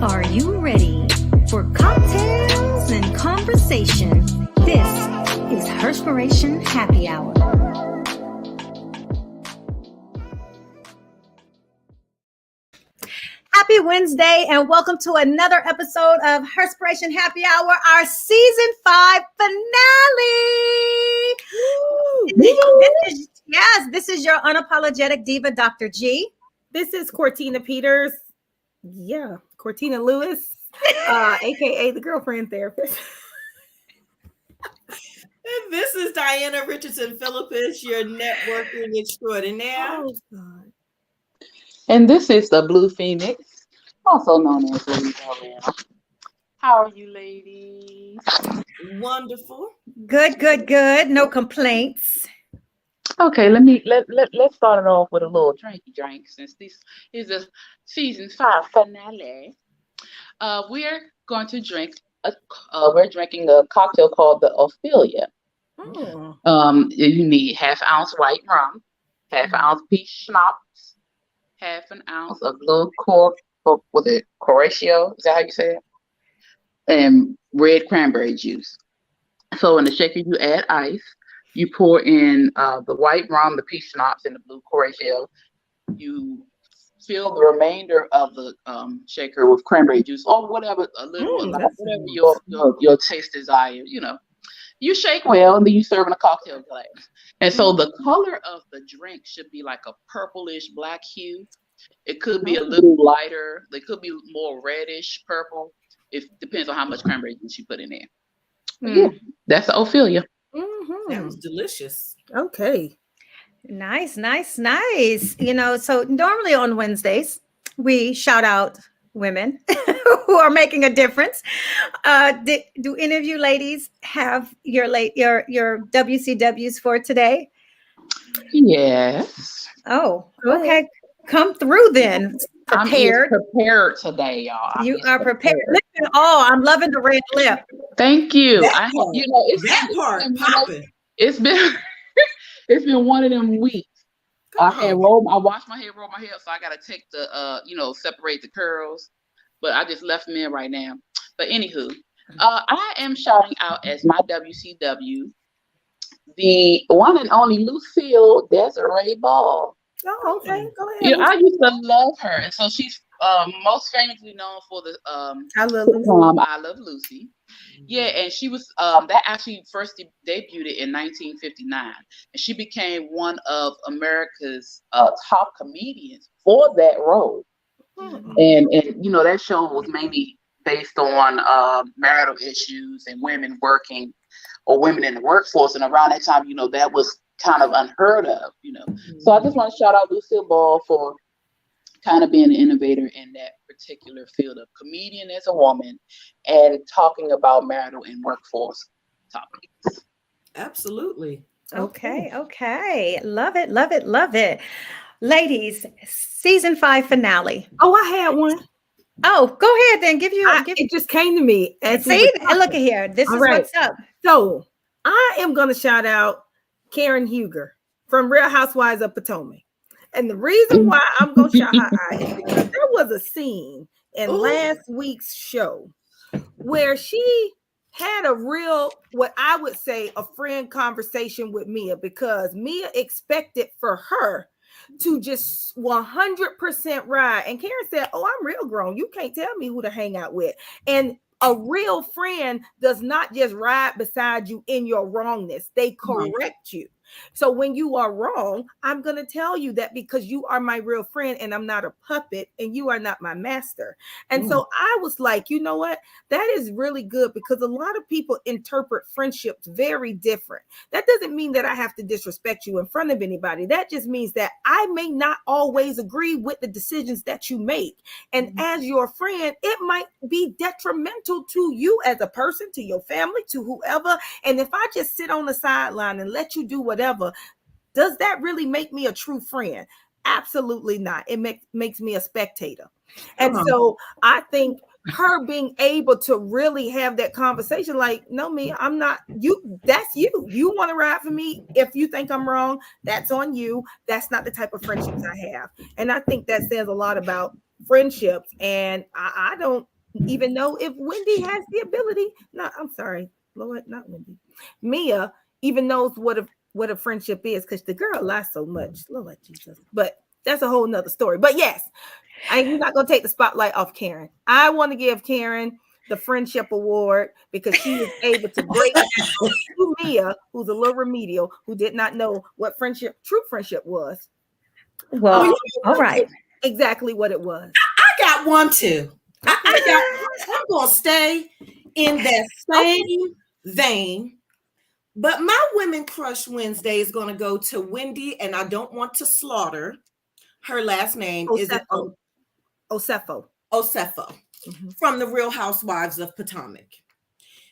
Are you ready for cocktails and conversation? This is Herspiration Happy Hour. Happy Wednesday and welcome to another episode of Herspiration Happy Hour, our season 5 finale. This is your unapologetic diva, Dr. G. This is Cortina Peters. Yeah, Cortina Lewis, aka the girlfriend therapist. And this is Diana Richardson Philippus, your networking extraordinaire. Oh, God. And this is the Blue Phoenix, also known as Lady Atlanta. How are you, ladies? Wonderful. Good. No complaints. Okay, let's start it off with a little drink since this is the season 5 finale. We're going to drink we're drinking a cocktail called the Ophelia. You need 1/2 ounce white rum, 1/2 ounce peach schnapps, 1/2 ounce of little Horatio, is that how you say it? And red cranberry juice. So in the shaker, you add ice. You pour in the white rum, the peach schnapps, and the blue Horatio. You fill the remainder of the shaker with cranberry juice or whatever, whatever your taste desire. You know, you shake well, and then you serve in a cocktail glass. And so the color of the drink should be like a purplish black hue. It could be a little lighter. It could be more reddish purple. It depends on how much cranberry juice you put in there. Yeah, that's the Ophelia. That was delicious. Okay. Nice. You know, so normally on Wednesdays, we shout out women who are making a difference. Do any of you ladies have your WCWs for today? Yes. Oh, okay. Come through then. Prepared. I'm prepared today, y'all. You are prepared. Listen, I'm loving the red lip. Thank you. It's been one of them weeks. I washed my hair, rolled my hair, so I gotta take the separate the curls. But I just left them in right now. But anywho, I am shouting out as my WCW, the one and only Lucille Desiree Ball. Oh, okay. Go ahead. You know, I used to love her, and so she's most famously known for the I Love Lucy. Yeah, and she was that actually first debuted in 1959, and she became one of America's top comedians for that role. And you know, that show was mainly based on marital issues and women working or women in the workforce, and around that time, you know, that was kind of unheard of, you know. So I just want to shout out Lucille Ball for kind of being an innovator in that particular field of comedian as a woman and talking about marital and workforce topics. Absolutely. Okay. Love it. Ladies, season 5 finale. Oh, I had one. Oh, go ahead then. It just came to me. See, look at here. This is right. What's up. So I am going to shout out Karen Huger from Real Housewives of Potomac. And the reason why I'm going to shout her out is because there was a scene in last week's show where she had a real, what I would say, a friend conversation with Mia, because Mia expected for her to just 100% ride. And Karen said, I'm real grown. You can't tell me who to hang out with. And a real friend does not just ride beside you in your wrongness. They correct you. So when you are wrong, I'm going to tell you that because you are my real friend and I'm not a puppet and you are not my master. And so I was like, you know what? That is really good, because a lot of people interpret friendships very different. That doesn't mean that I have to disrespect you in front of anybody. That just means that I may not always agree with the decisions that you make. And as your friend, it might be detrimental to you as a person, to your family, to whoever. And if I just sit on the sideline and let you do whatever, does that really make me a true friend? Absolutely not. It makes me a spectator. And so I think her being able to really have that conversation, like, no, me, I'm not you. That's you. You want to ride for me. If you think I'm wrong, that's on you. That's not the type of friendships I have. And I think that says a lot about friendships, and I don't even know if Wendy has the ability. No, I'm sorry, Lord, not Wendy. Mia even knows what a friendship is, because the girl lies so much. Lord Jesus. But that's a whole nother story. But yes, we're not gonna take the spotlight off Karen. I want to give Karen the friendship award because she was able to break to Mia, who's a little remedial, who did not know what true friendship was. Well, all right. Exactly what it was. I got one too. I'm gonna stay in that same vein. But my Women Crush Wednesday is going to go to Wendy, and I don't want to slaughter her last name. Osefo. Is it Osefo? Osefo, from the Real Housewives of Potomac.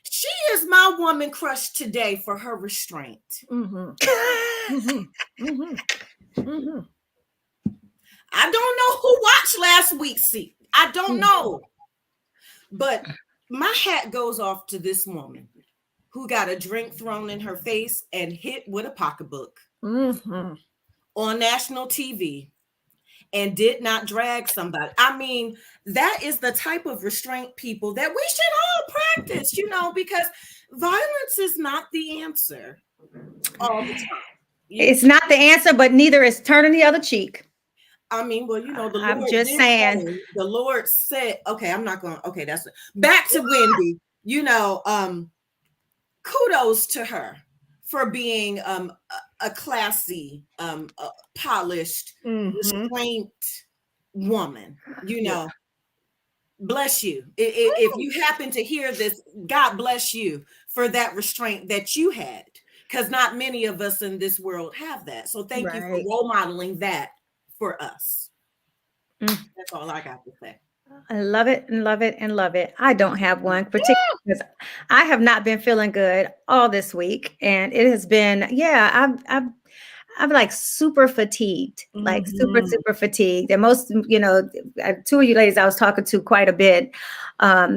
She is my woman crush today for her restraint. I don't know who watched last week's seat. I don't know. But my hat goes off to this woman who got a drink thrown in her face and hit with a pocketbook on national TV and did not drag somebody. I mean, that is the type of restraint, people, that we should all practice, because violence is not the answer all the time. It's not the answer, but neither is turning the other cheek. I mean, well, the I'm Lord just saying. The Lord said, okay, I'm not going, okay, that's back to Wendy, kudos to her for being a classy, polished, restrained woman. Bless you. If you happen to hear this, God bless you for that restraint that you had, because not many of us in this world have that. So thank you for role modeling that for us. That's all I got to say. I love it and love it and love it. I don't have one particularly because I have not been feeling good all this week, and it has been, I'm like super fatigued, like super fatigued. And most, two of you ladies I was talking to quite a bit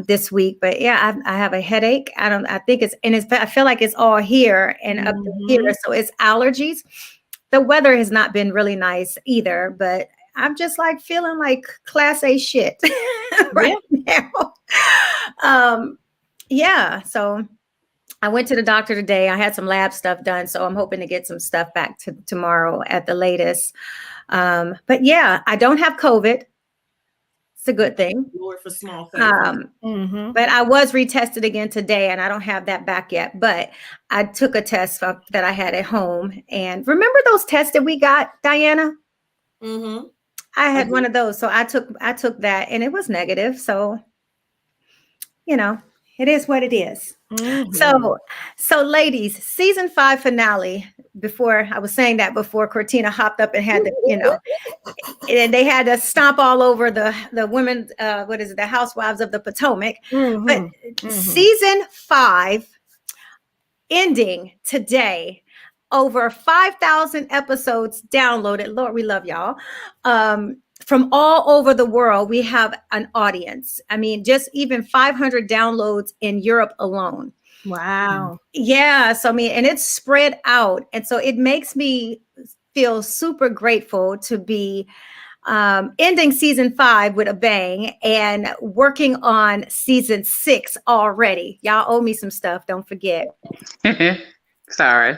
this week, but yeah, I have a headache. I feel like it's all here and up to here. So it's allergies. The weather has not been really nice either, but I'm just like feeling like class A shit right now. So I went to the doctor today. I had some lab stuff done, so I'm hoping to get some stuff back to tomorrow at the latest. But yeah, I don't have COVID. It's a good thing. Lord for small things. But I was retested again today, and I don't have that back yet. But I took a test that I had at home. And remember those tests that we got, Diana? I had one of those. So I took that, and it was negative. So, it is what it is. So ladies, season 5 finale, before I was saying that before Cortina hopped up and had to, and they had to stomp all over the women, the Housewives of the Potomac. But season 5 ending today, over 5,000 episodes downloaded. Lord, we love y'all. From all over the world, we have an audience. I mean, just even 500 downloads in Europe alone. Wow. Yeah. So, and it's spread out. And so it makes me feel super grateful to be ending season 5 with a bang and working on season 6 already. Y'all owe me some stuff. Don't forget. Sorry.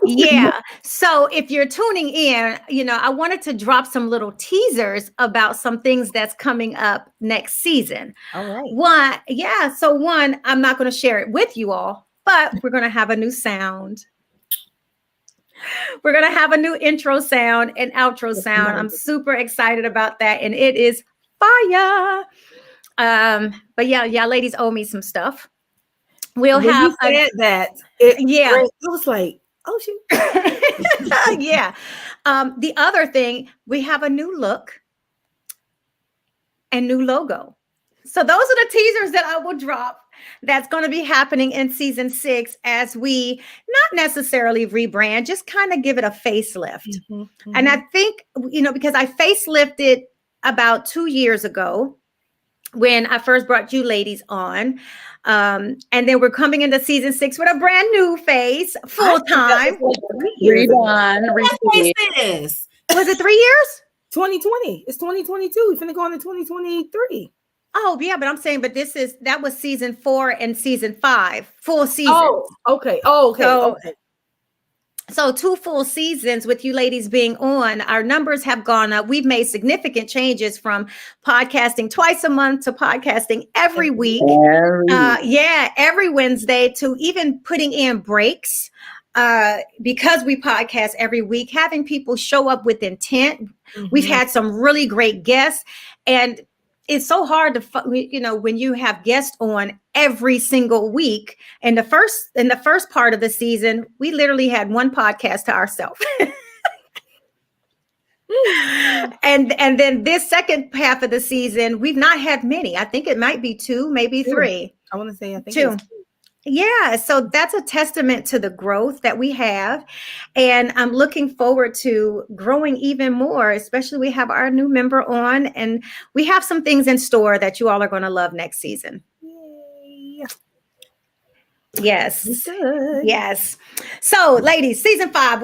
Yeah. So if you're tuning in, I wanted to drop some little teasers about some things that's coming up next season. All right. One, I'm not going to share it with you all, but we're going to have a new sound. We're going to have a new intro sound and outro sound. I'm super excited about that. And it is fire. But yeah, ladies owe me some stuff. We'll when have you said that. I was like, oh shoot. Yeah. The other thing, we have a new look and new logo. So those are the teasers that I will drop. That's going to be happening in season 6 as we not necessarily rebrand, just kind of give it a facelift. And I think, because I facelifted about 2 years ago when I first brought you ladies on. And then we're coming into season 6 with a brand new face, full time. Redone. What face is? Was it 3 years? 2020. It's 2022. We're finna go into 2023. Oh, yeah, but I'm saying, but that was season 4 and season 5, full season. Oh, okay. Oh, okay. So, Okay. So 2 full seasons with you ladies being on, our numbers have gone up. We've made significant changes from podcasting twice a month to podcasting every week. Every Wednesday, to even putting in breaks because we podcast every week, having people show up with intent. We've had some really great guests, and it's so hard to, when you have guests on every single week. In the first part of the season, we literally had one podcast to ourselves. and then this second half of the season, we've not had many. I think it might be 2, maybe 3. I want to say, I think 2. Yeah, so that's a testament to the growth that we have. And I'm looking forward to growing even more, especially we have our new member on, and we have some things in store that you all are going to love next season. Yay. Yes. Good. Yes. So, ladies, season 5,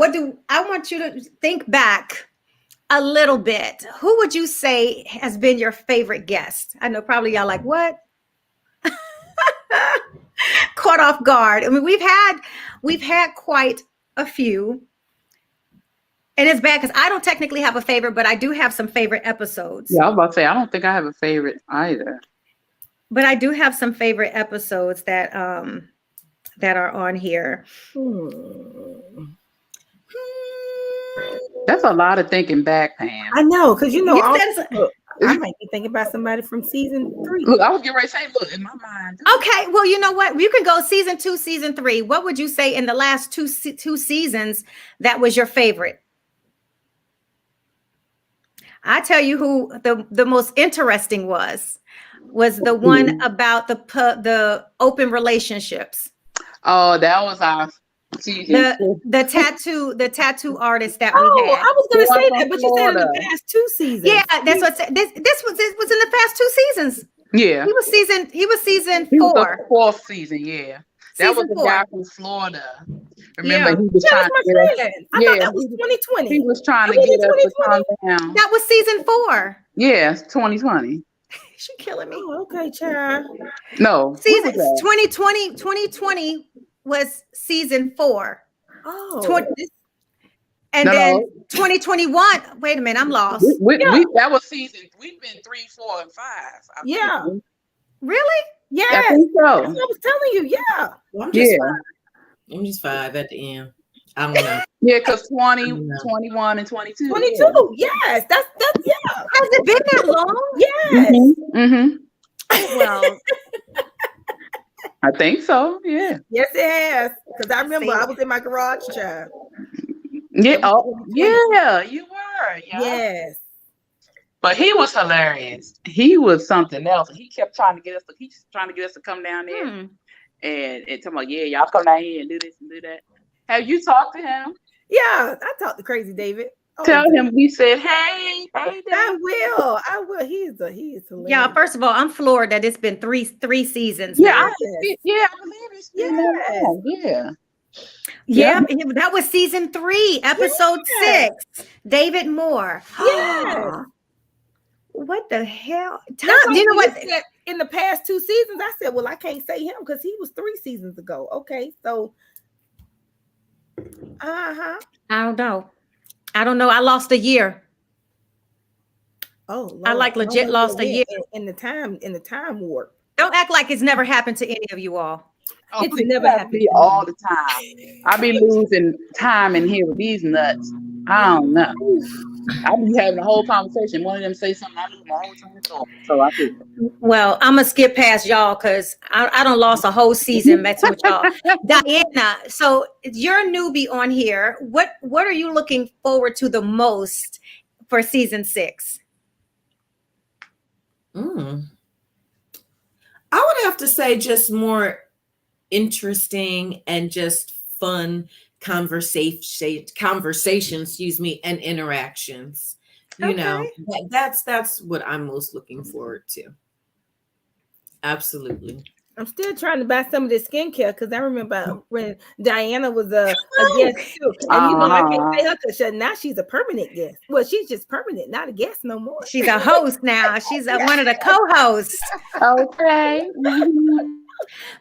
I want you to think back a little bit. Who would you say has been your favorite guest? I know probably y'all like, what? Caught off guard. I mean, we've had quite a few, and it's bad because I don't technically have a favorite, but I do have some favorite episodes. Yeah, I was about to say I don't think I have a favorite either. But I do have some favorite episodes that are on here. That's a lot of thinking back, Pam. I know, because I might be thinking about somebody from season 3. Look, I was getting ready to say, look, in my mind. Okay, well, you know what? You can go season 2, season 3. What would you say in the last two seasons that was your favorite? I tell you who the most interesting was the one about the open relationships. Oh, that was our season. The tattoo artist that we had. I was going to say that, but you said in the past 2 seasons. Yeah, that's what this was in the past 2 seasons. Yeah, he was season 4. He was the 4th season. Yeah, that was the guy from Florida. Remember, he was trying to get us. I thought that was 2020. He was trying to get us to calm down. That was season 4. Yeah, 2020. She killing me. Oh, okay, child. No, season 2020 was season 4. Oh, then 2021. Wait a minute, I'm lost. That was season. We've been 3, 4, and 5. Yeah. Really? Yeah. I think so. That's what I was telling you. Yeah. Well, I'm just 5 at the end. I don't know. Yeah, because 20, 21, and 22. 22. Yeah. Yes. That's yeah. Has it been that long? Yes. Mm-hmm. Well, I think so. Yeah. Yes, it has. Because I remember I was in my garage, child. Yeah. Oh, yeah. You were. Yeah. Yes. But he was hilarious. He was something else. He kept trying to get us. He's trying to get us to come down there and tell me, yeah, y'all come down here and do this and do that. Have you talked to him? Yeah, I talked to Crazy David. Tell him we said, hey, David. I will. He is hilarious. Yeah, first of all, I'm floored that it's been three seasons. Yeah, I believe it's been that long. Yeah. That was season 3, episode 6. David Moore. Yeah. What the hell? You know what? In the past 2 seasons, I said, well, I can't say him because he was 3 seasons ago. Okay, so I don't know. I lost a year. Oh, Lord. I legit lost a year in the time warp. Don't act like it's never happened to any of you all. Oh, it's never happened all the time. I be losing time in here with these nuts. I don't know. I be having a whole conversation. One of them say something, I lose my whole time of thought. So I feel. Well, I'm gonna skip past y'all because I don't lost a whole season messing with y'all. Diana, so you're a newbie on here. What are you looking forward to the most for season 6? I would have to say just more interesting and just fun conversation, and interactions. You know, that's what I'm most looking forward to. Absolutely. I'm still trying to buy some of this skincare because I remember when Diana was a guest too. And you know, I can't pay her because now she's a permanent guest. Well, she's just permanent, not a guest no more. She's a host now. She's one of the co-hosts. Okay.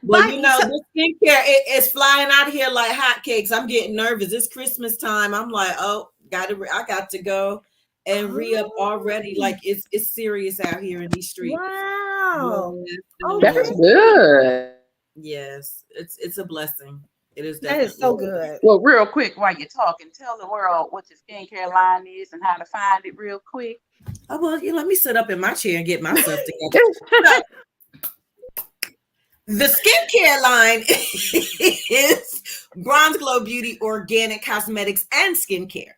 Well, you know, the skincare is flying out here like hotcakes. I'm getting nervous. It's Christmas time. I'm like, oh, I got to go and re-up already. Like it's serious out here in these streets. Wow. Yes, That's good. yes, it's a blessing. It is That is so good. Well, real quick, while you're talking, tell the world what your skincare line is and how to find it real quick. Oh, well, let me sit up in my chair and get myself together. The skincare line is Bronze Glow Beauty Organic Cosmetics and Skincare.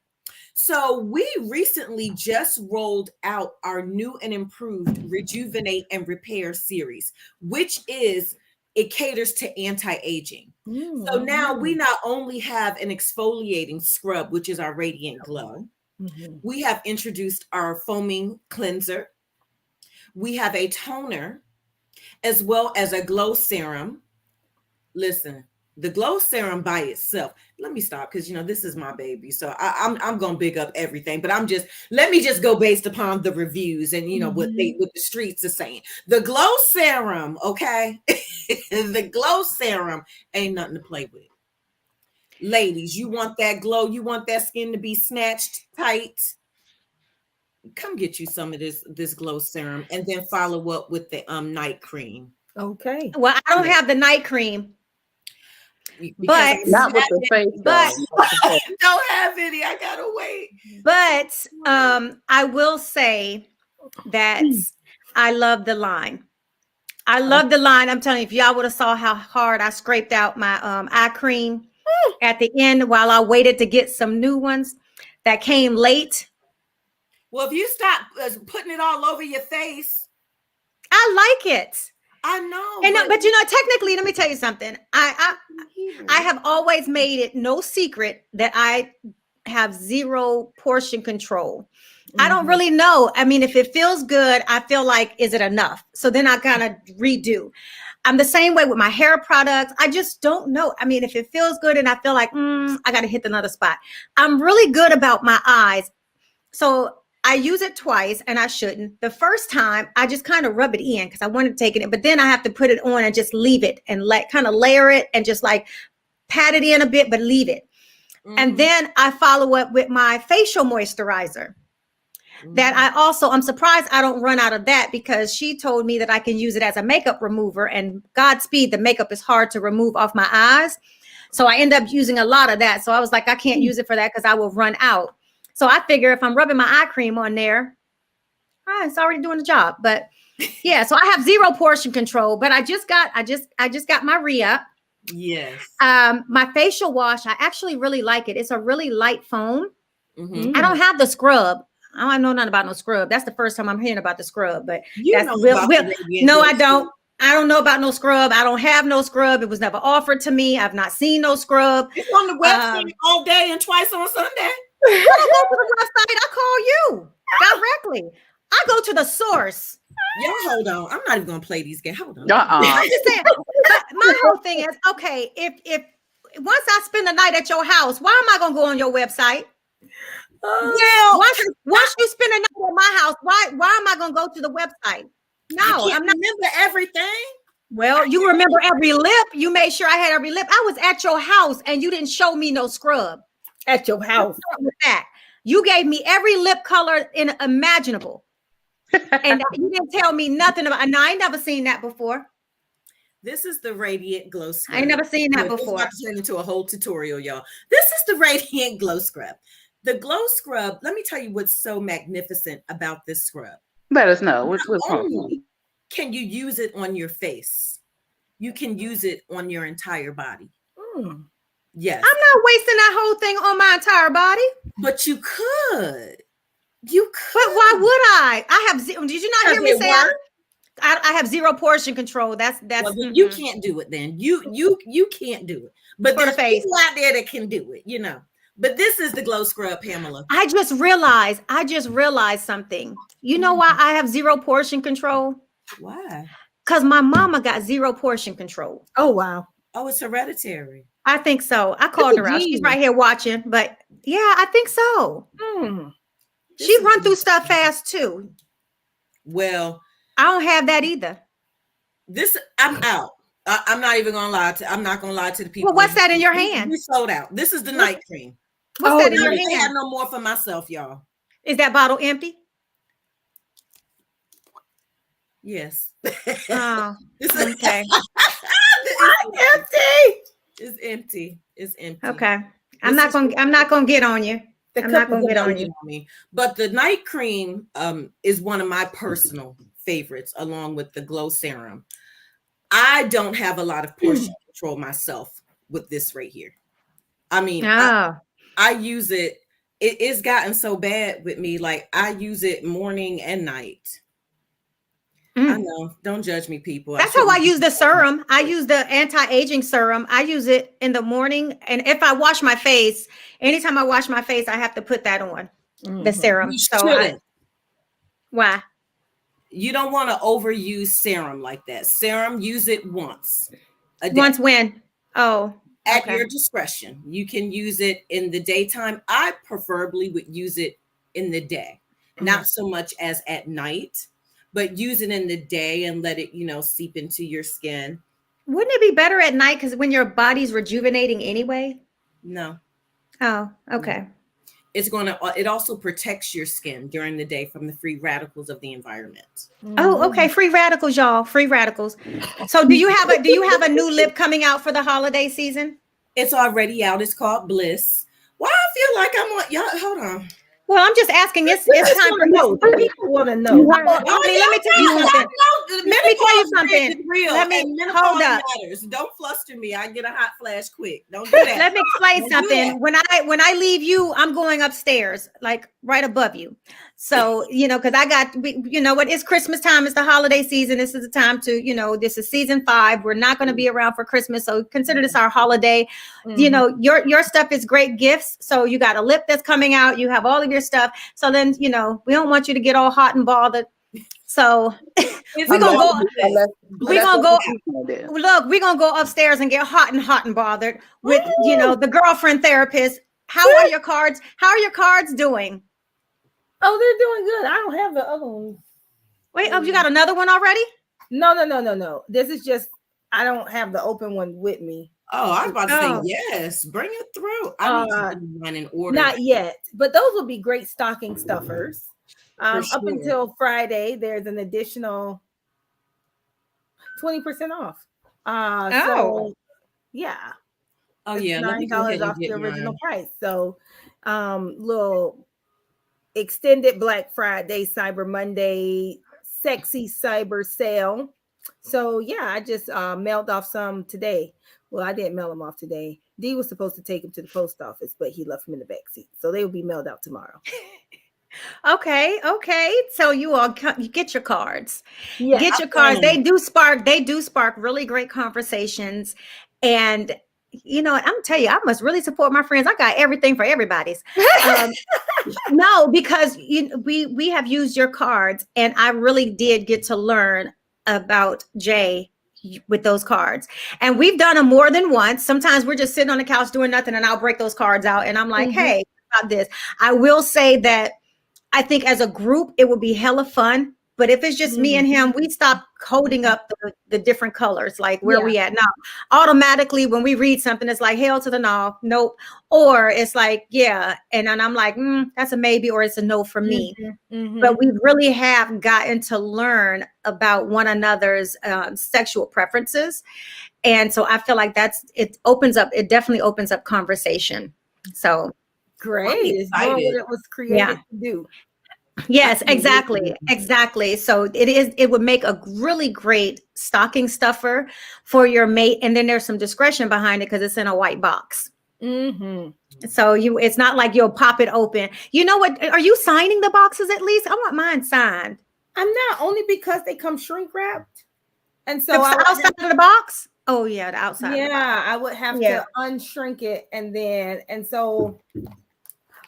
So we recently just rolled out our new and improved Rejuvenate and Repair series, which it caters to anti-aging. So now we not only have an exfoliating scrub, which is our Radiant Glow. We have introduced our foaming cleanser. We have a toner, as well as a glow serum. Listen, the glow serum by itself, let me stop because this is my baby, so I'm gonna big up everything, but let me just go based upon the reviews and what the streets are saying. The glow serum, okay, the glow serum ain't nothing to play with. Ladies, you want that glow, you want that skin to be snatched tight, come get you some of this glow serum and then follow up with the night cream. Okay. Well, I don't have the night cream. But not with the face. But don't have any. I gotta wait. But I will say that I love the line. I love the line. I'm telling you, if y'all would have saw how hard I scraped out my eye cream at the end while I waited to get some new ones that came late. Well, if you stop putting it all over your face, I like it. I know. And but technically, let me tell you something. I have always made it no secret that I have zero portion control. I don't really know. I mean, if it feels good, I feel like, is it enough? So then I kind of redo. I'm the same way with my hair products. I just don't know. I mean, if it feels good and I feel like, I got to hit another spot. I'm really good about my eyes. So I use it twice and I shouldn't. The first time I just kind of rub it in because I wanted to take it, but then I have to put it on and just leave it and kind of layer it and just like pat it in a bit, but leave it. And then I follow up with my facial moisturizer that I'm surprised I don't run out of that because she told me that I can use it as a makeup remover, and Godspeed, the makeup is hard to remove off my eyes. So I end up using a lot of that. So I was like, I can't use it for that because I will run out. So I figure if I'm rubbing my eye cream on there, it's already doing the job. But yeah, so I have zero portion control, but I just got my re-up. Yes. My facial wash, I actually really like it. It's a really light foam. I don't have the scrub. I don't know nothing about no scrub. That's the first time I'm hearing about the scrub, but no, I don't. I don't know about no scrub. I don't have no scrub. It was never offered to me. I've not seen no scrub. It's on the website all day and twice on Sunday. I don't go to the website. I call you directly. I go to the source. Yo, hold on. I'm not even gonna play these games. Hold on. I'm just saying. My whole thing is, okay, if once I spend the night at your house, why am I gonna go on your website? Well, once you spend the night at my house, why am I gonna go to the website? No, I'm not. Remember everything. Well, you remember every lip. You made sure I had every lip. I was at your house and you didn't show me no scrub. At your house. With that, you gave me every lip color imaginable, and you didn't tell me nothing about. No, I ain't never seen that before. This is the Radiant Glow Scrub. I ain't never seen that before. This is turn into a whole tutorial, y'all. This is the Radiant Glow Scrub. The Glow Scrub. Let me tell you what's so magnificent about this scrub. Let us know. What's only can you use it on your face, you can use it on your entire body. Yes. I'm not wasting that whole thing on my entire body. But you could. You could. But why would I? I have zero. Did you not hear me say I have zero portion control? That's well, you can't do it then. You can't do it. But there's people out there that can do it, But this is the Glow Scrub, Pamela. I just realized something. You know why I have zero portion control? Why? because my mama got zero portion control. Oh, wow. Oh, it's hereditary. I think so. I called her out. She's right here watching, but yeah, I think so. She run through stuff fast too. Well, I don't have that either. I'm out. I'm not even gonna lie I'm not gonna lie to the people. Well, what's that in your hand? We sold out. This is the night cream. What's that in your I hand? have no more for myself, y'all. Is that bottle empty? Yes. Oh, okay. It's empty. It's empty. Okay. I'm not gonna get on you. I'm not gonna get on you. But the night cream is one of my personal favorites, along with the glow serum. I don't have a lot of portion control myself with this right here. I mean, I use it. It's gotten so bad with me. Like I use it morning and night. I know. Don't judge me, people. That's how I use the serum. I use the anti-aging serum. I use it in the morning. And if I wash my face, anytime I wash my face, I have to put that on, the serum. Why? You don't want to overuse serum like that. Serum, use it once a day. Once when? Oh. At your discretion. You can use it in the daytime. I preferably would use it in the day. Not so much as at night, but use it in the day and let it, seep into your skin. Wouldn't it be better at night because when your body's rejuvenating anyway? No. Oh, okay. It also protects your skin during the day from the free radicals of the environment. Oh, okay. Free radicals, y'all. Free radicals. So do you have a new lip coming out for the holiday season? It's already out. It's called Bliss. Why I feel like I'm on y'all. Hold on. Well, I'm just asking. It's time for know. People want to know. Let me tell you something. Let me hold up. Don't fluster me. I get a hot flash quick. Don't do that. Let me explain something. When I leave you, I'm going upstairs, like right above you. So because it's Christmas time. It's the holiday season. This is the time to this is season 5. We're not going to be around for Christmas, so consider this our holiday. Your stuff is great gifts. So you got a lip that's coming out. You have all of your stuff. So then we don't want you to get all hot and bothered. So we're gonna go upstairs and get hot and bothered with the girlfriend therapist. How are your cards? How are your cards doing? Oh, they're doing good. I don't have the other one. Wait, you got another one already? No. This is just I don't have the open one with me. Oh, I was about to say yes. Bring it through. I need to do one in order. Not yet, but those will be great stocking stuffers. Up until Friday, there's an additional 20% off. So yeah. Oh yeah, $9 off the original price. So little extended Black Friday, Cyber Monday, sexy cyber sale. So yeah, I just mailed off some today. Well, I didn't mail them off today. D was supposed to take them to the post office, but he left them in the back seat. So they will be mailed out tomorrow. Okay. So you get your cards. Yeah, get your cards. They do spark really great conversations. And I'm gonna tell you, I must really support my friends. I got everything for everybody's. No, because we have used your cards, and I really did get to learn about Jay with those cards. And we've done them more than once. Sometimes we're just sitting on the couch doing nothing, and I'll break those cards out, and I'm like, hey, about this. I will say that I think as a group, it would be hella fun. But if it's just me and him, we stop holding up the different colors, like where we at now. Automatically, when we read something, it's like, hell to the no, nope. Or it's like, yeah. And then I'm like, that's a maybe, or it's a no for me. But we really have gotten to learn about one another's sexual preferences. And so I feel like it definitely opens up conversation. So great. It's what it was created to do. Yes, exactly. So it would make a really great stocking stuffer for your mate. And then there's some discretion behind it because it's in a white box. So it's not like you'll pop it open. You know what? Are you signing the boxes at least? I want mine signed. I'm not, only because they come shrink wrapped. And so the outside of the box? Oh yeah, the outside. Yeah, I would have to unshrink it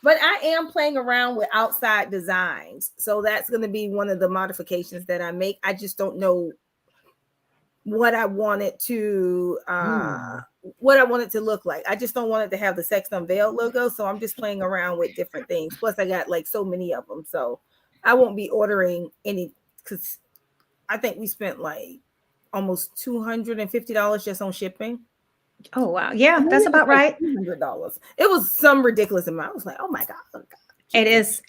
but I am playing around with outside designs. So that's going to be one of the modifications that I make. I just don't know what I want it to look like. I just don't want it to have the Sex Unveiled logo. So I'm just playing around with different things. Plus I got like so many of them. So I won't be ordering any, because I think we spent like almost $250 just on shipping. Oh wow. Yeah, that's about right. $200. It was some ridiculous amount. I was like, oh my God. It is,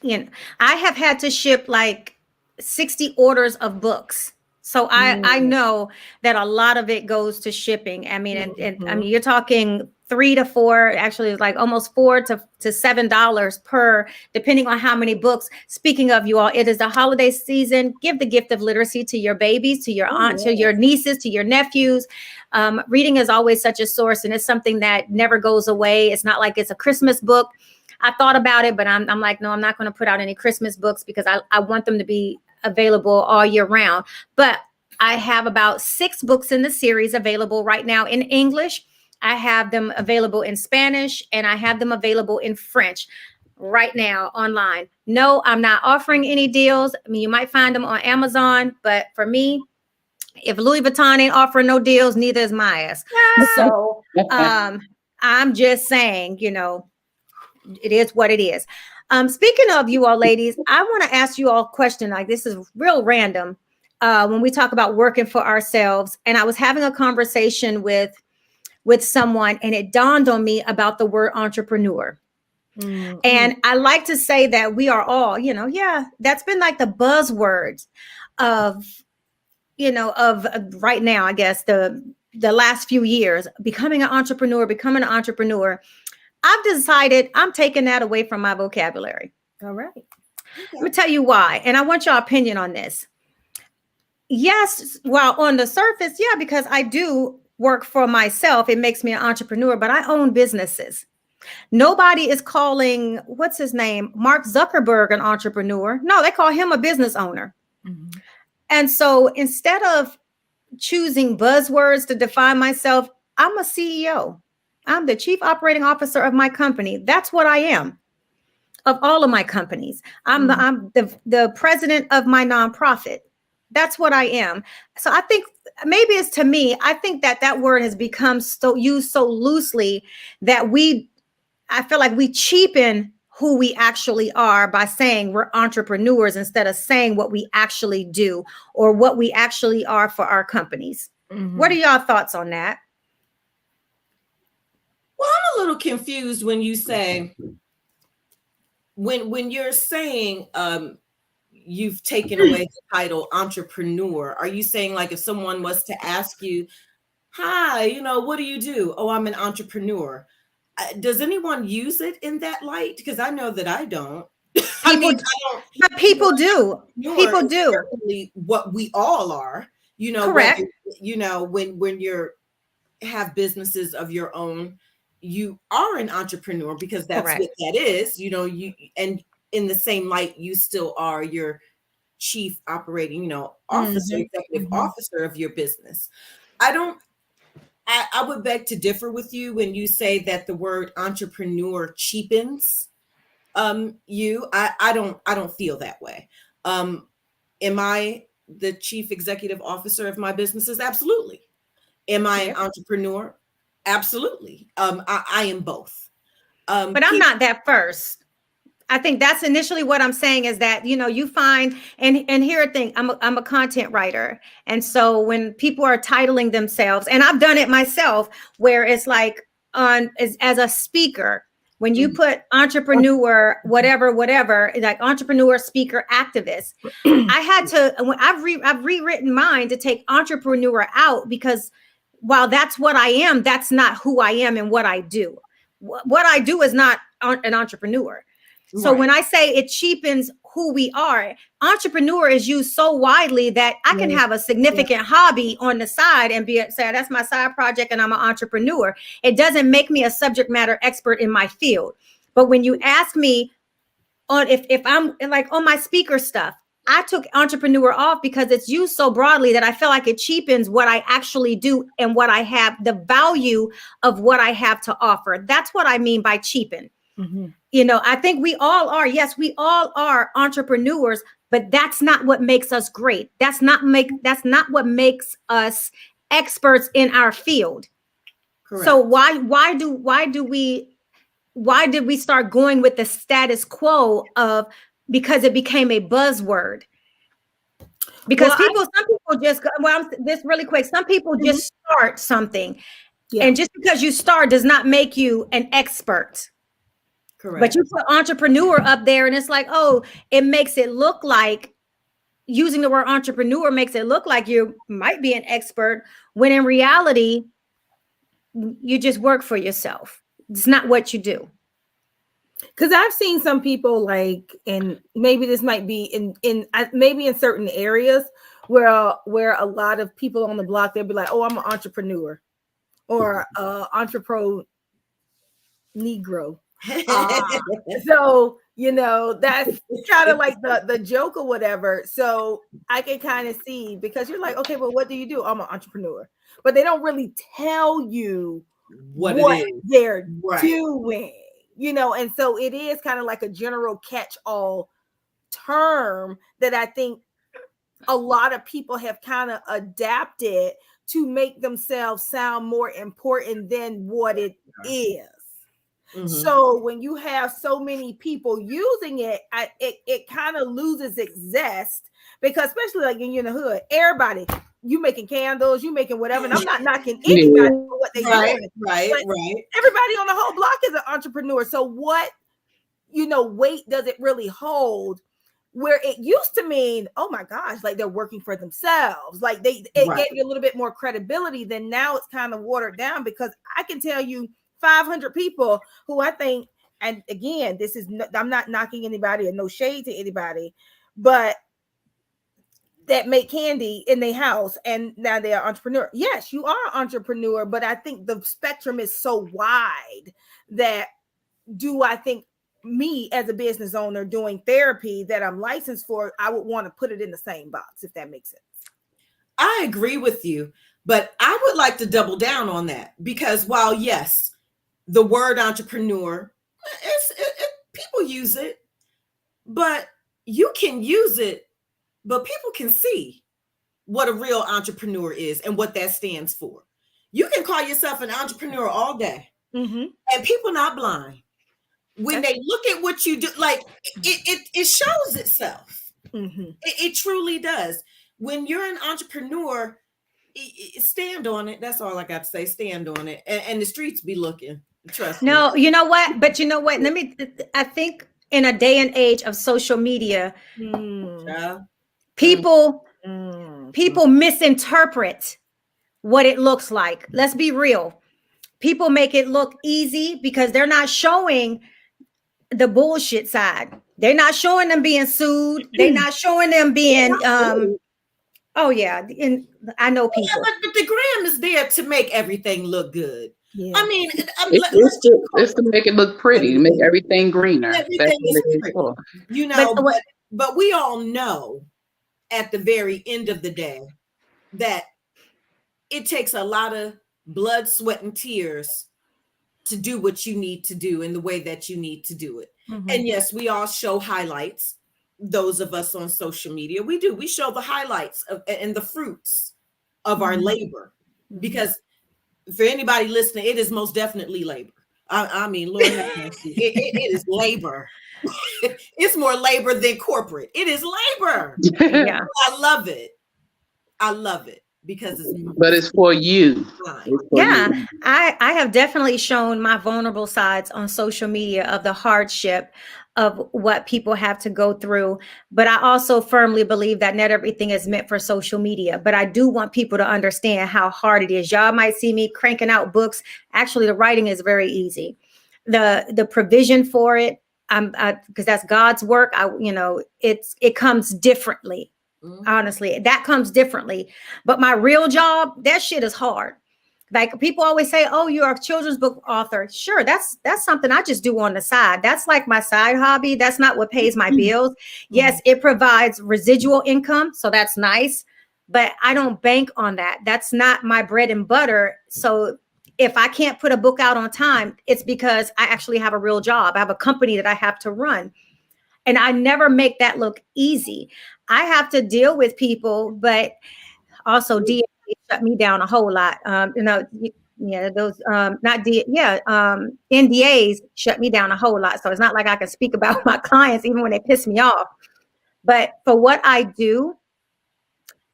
I have had to ship like 60 orders of books. So I know that a lot of it goes to shipping. I mean, and I mean, you're talking $3 to $4, actually it's like almost $4 to $7 per, depending on how many books. Speaking of, you all, it is the holiday season. Give the gift of literacy to your babies, to your aunt, to your nieces, to your nephews. Reading is always such a source, and it's something that never goes away. It's not like it's a Christmas book. I thought about it, but I'm like, no, I'm not going to put out any Christmas books because I want them to be available all year round. But I have about 6 books in the series available right now in English. I have them available in Spanish, and I have them available in French right now online. No, I'm not offering any deals. I mean, you might find them on Amazon, but for me, if Louis Vuitton ain't offering no deals, neither is my ass. So I'm just saying, it is what it is. Speaking of you all ladies, I want to ask you all a question. Like, this is real random when we talk about working for ourselves. And I was having a conversation with someone, and it dawned on me about the word entrepreneur. And I like to say that we are all, that's been like the buzzwords of right now, I guess, the last few years, becoming an entrepreneur. I've decided I'm taking that away from my vocabulary. All right. Okay. Let me tell you why. And I want your opinion on this. Yes, well, on the surface, yeah, because I do work for myself. It makes me an entrepreneur, but I own businesses. Nobody is calling, what's his name, Mark Zuckerberg, an entrepreneur. No, they call him a business owner. Mm-hmm. And so instead of choosing buzzwords to define myself, I'm a CEO. I'm the chief operating officer of my company. That's what I am, of all of my companies. I'm the president of my nonprofit. That's what I am. So I think maybe it's to me, I think that word has become used so loosely that I feel like we cheapen who we actually are by saying we're entrepreneurs instead of saying what we actually do or what we actually are for our companies. Mm-hmm. What are y'all thoughts on that? Well, I'm a little confused when you say, when you're saying you've taken away the title entrepreneur, are you saying like if someone was to ask you, hi, what do you do? Oh, I'm an entrepreneur. Does anyone use it in that light? Because I know that I don't. But people do. People do. Certainly what we all are, correct. When you're have businesses of your own, you are an entrepreneur because that's correct. What that is, you and in the same light, you still are your chief operating, officer, executive officer of your business. I would beg to differ with you when you say that the word entrepreneur cheapens you. I don't feel that way. Am I the chief executive officer of my businesses? Absolutely. Am I an entrepreneur? Absolutely. I am both. But I'm not that first. I think that's initially what I'm saying is that, you find, and here a thing, I'm a content writer. And so when people are titling themselves, and I've done it myself, where it's like as a speaker, when you put entrepreneur, whatever, like entrepreneur, speaker, activist, I had to, I've rewritten mine to take entrepreneur out because while that's what I am, that's not who I am and what I do. What I do is not an entrepreneur. So when I say it cheapens who we are, entrepreneur is used so widely that I can have a significant hobby on the side and say that's my side project and I'm an entrepreneur. It doesn't make me a subject matter expert in my field. But when you ask me on if I'm like on my speaker stuff, I took entrepreneur off because it's used so broadly that I feel like it cheapens what I actually do and what I have, the value of what I have to offer. That's what I mean by cheapen. Mm-hmm. I think we all are. Yes, we all are entrepreneurs, but that's not what makes us great. That's not what makes us experts in our field. Correct. So why did we start going with the status quo of, because it became a buzzword? Because some people just, this really quick, some people just start something. Yeah. And just because you start does not make you an expert. Correct. But you put entrepreneur up there and it's like, oh, it makes it look like, using the word entrepreneur makes it look like you might be an expert, when in reality, you just work for yourself. It's not what you do. Because I've seen some people, like, and maybe this might be in maybe in certain areas where a lot of people on the block, they'll be like, oh, I'm an entrepreneur or entrepreneur Negro. So, you know, that's kind of like the joke or whatever. So I can kind of see, because you're like, okay, well, what do you do? I'm an entrepreneur. But they don't really tell you what they're doing, you know. And so it is kind of like a general catch-all term that I think a lot of people have kind of adapted to make themselves sound more important than what it is. Mm-hmm. So when you have so many people using it, it kind of loses its zest, because especially like in the hood, everybody, you making candles, you making whatever, and I'm not knocking anybody for what they doing. Right. Everybody on the whole block is an entrepreneur. So what, weight does it really hold? Where it used to mean, oh my gosh, like they're working for themselves. Like it gave you a little bit more credibility. Then now it's kind of watered down, because I can tell you 500 people who I think, and again, I'm not knocking anybody or no shade to anybody, but that make candy in their house and now they're an entrepreneur. Yes, you are an entrepreneur, but I think the spectrum is so wide that I think me as a business owner doing therapy that I'm licensed for, I would want to put it in the same box, if that makes sense. I agree with you, but I would like to double down on that, because while yes, the word entrepreneur, people use it, but you can use it, but people can see what a real entrepreneur is and what that stands for. You can call yourself an entrepreneur all day, and people not blind. When they look at what you do, like it shows itself. It truly does. When you're an entrepreneur, stand on it. That's all I got to say. Stand on it, and the streets be looking. Trust me. No, you know what? But you know what? I think in a day and age of social media, people misinterpret what it looks like. Let's be real. People make it look easy because they're not showing the bullshit side. They're not showing them being sued. They're not showing them being oh yeah, and I know people. Yeah, but the gram is there to make everything look good. Yeah. I mean, it's to make it look pretty, to make everything greener. Everything is pretty. But we all know at the very end of the day that it takes a lot of blood, sweat, and tears to do what you need to do in the way that you need to do it. And yes, we all show highlights. Those of us on social media, we do. We show the highlights and the fruits of our labor, because for anybody listening, it is most definitely labor. I mean, Lord have mercy. It is labor. It's more labor than corporate. It is labor. Yeah. I love it. Because it's for you. You. I have definitely shown my vulnerable sides on social media of the hardship of what people have to go through. But I also firmly believe that not everything is meant for social media. But I do want people to understand how hard it is. Y'all might see me cranking out books. Actually, the writing is very easy. The provision for it, because that's God's work. It comes differently. Honestly, that comes differently. But my real job, that shit is hard. Like people always say, oh, you're a children's book author. Sure, that's something I just do on the side. That's like my side hobby. That's not what pays my bills. Yes, it provides residual income, so that's nice. But I don't bank on that. That's not my bread and butter. So if I can't put a book out on time, it's because I actually have a real job. I have a company that I have to run. And I never make that look easy. I have to deal with people, but also shut me down a whole lot. Those NDAs shut me down a whole lot. So it's not like I can speak about my clients even when they piss me off. But for what I do,